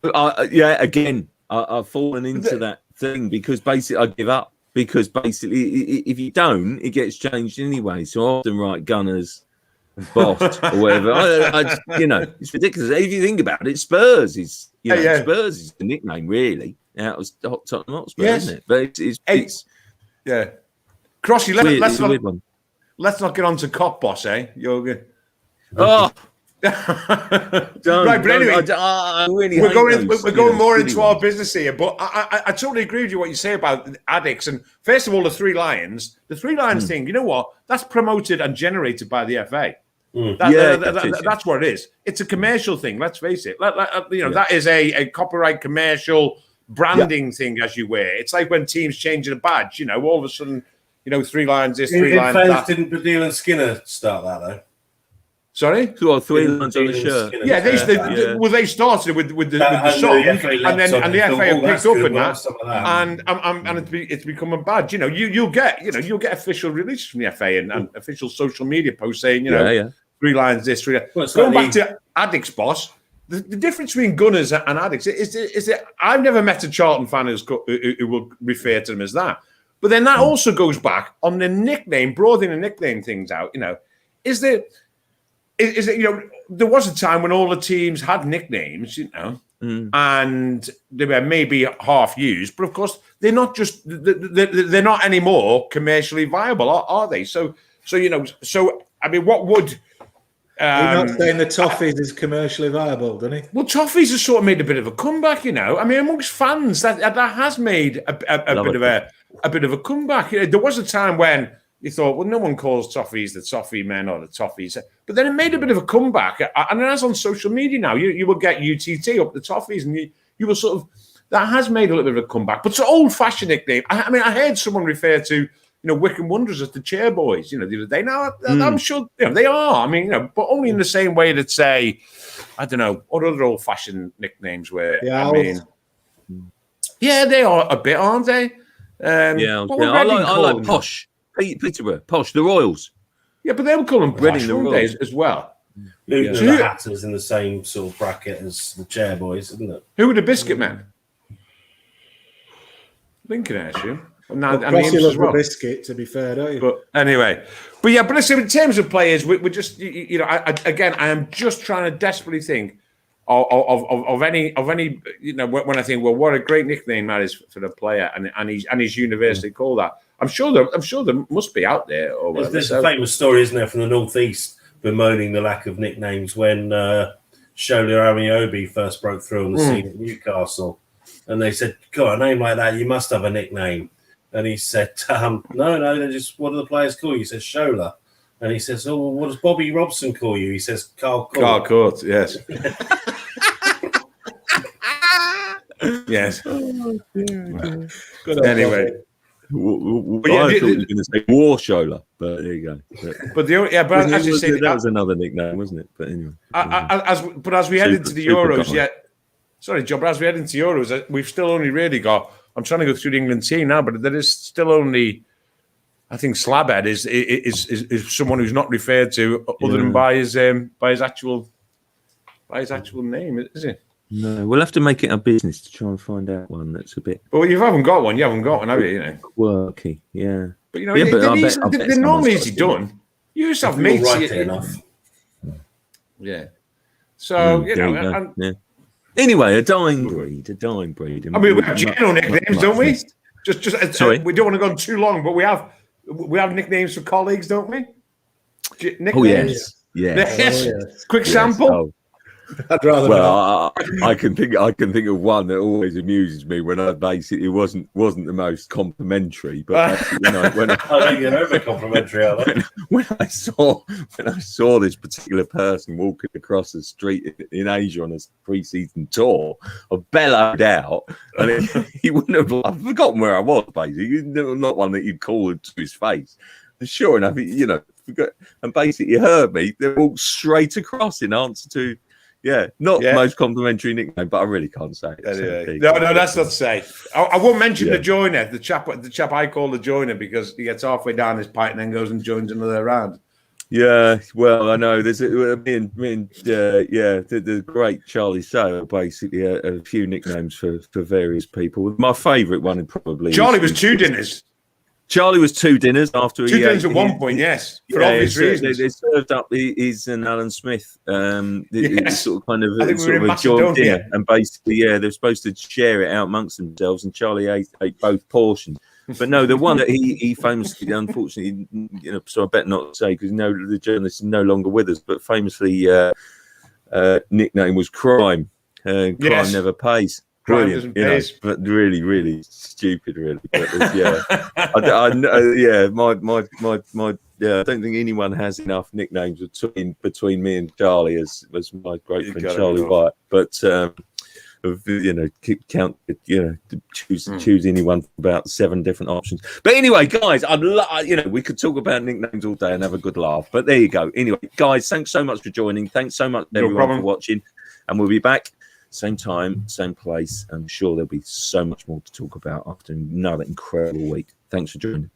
Again, I've fallen into that thing because basically I give up. Because basically, if you don't, it gets changed anyway. So I often write Gunners, boss, or whatever. It's ridiculous. If you think about it, Spurs is, Spurs is the nickname, really. Out of Tottenham Hotspur, isn't it? But it's Crossy, let's not get on to cop boss, eh? You're good. Oh. Right, but anyway, we're going more into our business here. But I totally agree with you what you say about addicts. And first of all, the Three Lions thing. You know what? That's promoted and generated by the FA. That's what it is. It's a commercial thing. Let's face it. That is a copyright commercial branding thing as you wear. It's like when teams change a badge. All of a sudden, Three Lions this, Three Lions that. Didn't Badil and Skinner start that though? Sorry? Three lines on the shirt. Yeah, they started with the song, and the FA have picked up in that, and it's become a badge. You'll get official releases from the FA and official social media posts saying, Three Lions this, Three Lions. Going back to Addicts, boss. The difference between Gunners and Addicts is that I've never met a Charlton fan who will refer to them as that. But then that also goes back on the nickname, broadening the nickname things out. There was a time when all the teams had nicknames, and they were maybe half used, but of course they're not they're not anymore commercially viable, are they? So I mean, what would you're not saying the Toffees is commercially viable, doesn't he? Well, Toffees has sort of made a bit of a comeback, I mean, amongst fans that has made a bit of a comeback. There was a time when you thought, well, no one calls Toffees the Toffee men or the Toffees. But then it made a bit of a comeback. And as on social media now, you will get UTT up the Toffees, and you will sort of, that has made a little bit of a comeback. But it's an old-fashioned nickname. I mean, I heard someone refer to, Wycombe Wanderers as the Chairboys, the other day. Now, I'm sure they are. I mean, but only in the same way that, say, I don't know, what other old-fashioned nicknames were. Yeah, they are a bit, aren't they? I like Posh. Peterborough, Posh, the Royals. Yeah, but they were calling Posh days as well. Luton and the Hatters in the same sort of bracket as the Chairboys, isn't it? Who were the Biscuit Men? Lincoln, I assume. Crossy loves the biscuit, to be fair, don't you? But anyway, but listen, in terms of players, we're just, I am just trying to desperately think of any, when I think, well, what a great nickname that is for the player, and he's universally called that. I'm sure there must be out there. There's a famous story, isn't there, from the Northeast bemoaning the lack of nicknames when Shola Amiobi first broke through on the scene at Newcastle, and they said, "God, a name like that, you must have a nickname." And he said, "No, they're just, what do the players call you?" He says, "Shola." And he says, "Oh, well, what does Bobby Robson call you?" He says, "Carl Court." Carl Court, yes. Yes. Good anyway. I thought you were going to say Warshola, but there you go. But as you say, that was another nickname, wasn't it? But anyway. As we head into the Euros, sorry, John, but as we head into Euros, we've still only really got. I'm trying to go through the England team now, but there is still only. I think Slabhead is someone who's not referred to other than by his actual name, is it? No, we'll have to make it a business to try and find out one that's a bit. Well, you haven't got one, have you? Quirky, yeah. But they're normally easy done. You just have mates. Right enough. Yeah. So Anyway, a dying breed. I mean, we have general nicknames, don't we? Just sorry, we don't want to go on too long, but we have nicknames for colleagues, don't we? Nicknames? Oh yes. Quick sample. Oh. I'd rather. Well, I can think of one that always amuses me when I basically wasn't the most complimentary, but when I think you're over complimentary. When I saw this particular person walking across the street in Asia on a pre-season tour, I bellowed out, and he wouldn't have. I've forgotten where I was. Basically, not one that you'd call to his face. And sure enough, and basically heard me. They walked straight across in answer to. Not the most complimentary nickname, but I really can't say it. Anyway. No, that's not to say. I won't mention the joiner, the chap I call the joiner, because he gets halfway down his pipe and then goes and joins another round. Yeah, well, I know. There's the great Charlie Sale, basically a few nicknames for various people. My favourite one probably Charlie was two dinners. Charlie was two dinners after two dinners at one point, yes, for obvious reasons. They served up his and Alan Smith, sort of kind of a joint dinner, and basically, they're supposed to share it out amongst themselves, and Charlie ate both portions. But no, the one that he famously, unfortunately, so I better not say because the journalist is no longer with us, but famously nickname was Crime. Crime never pays. Brilliant, but really, really stupid, really. But I don't think anyone has enough nicknames between me and Charlie as my great friend Charlie White. But choose anyone from about 7 different options. But anyway, guys, we could talk about nicknames all day and have a good laugh. But there you go. Anyway, guys, thanks so much for joining. Thanks so much everyone for watching, and we'll be back. Same time, same place. I'm sure there'll be so much more to talk about after another incredible week. Thanks for joining.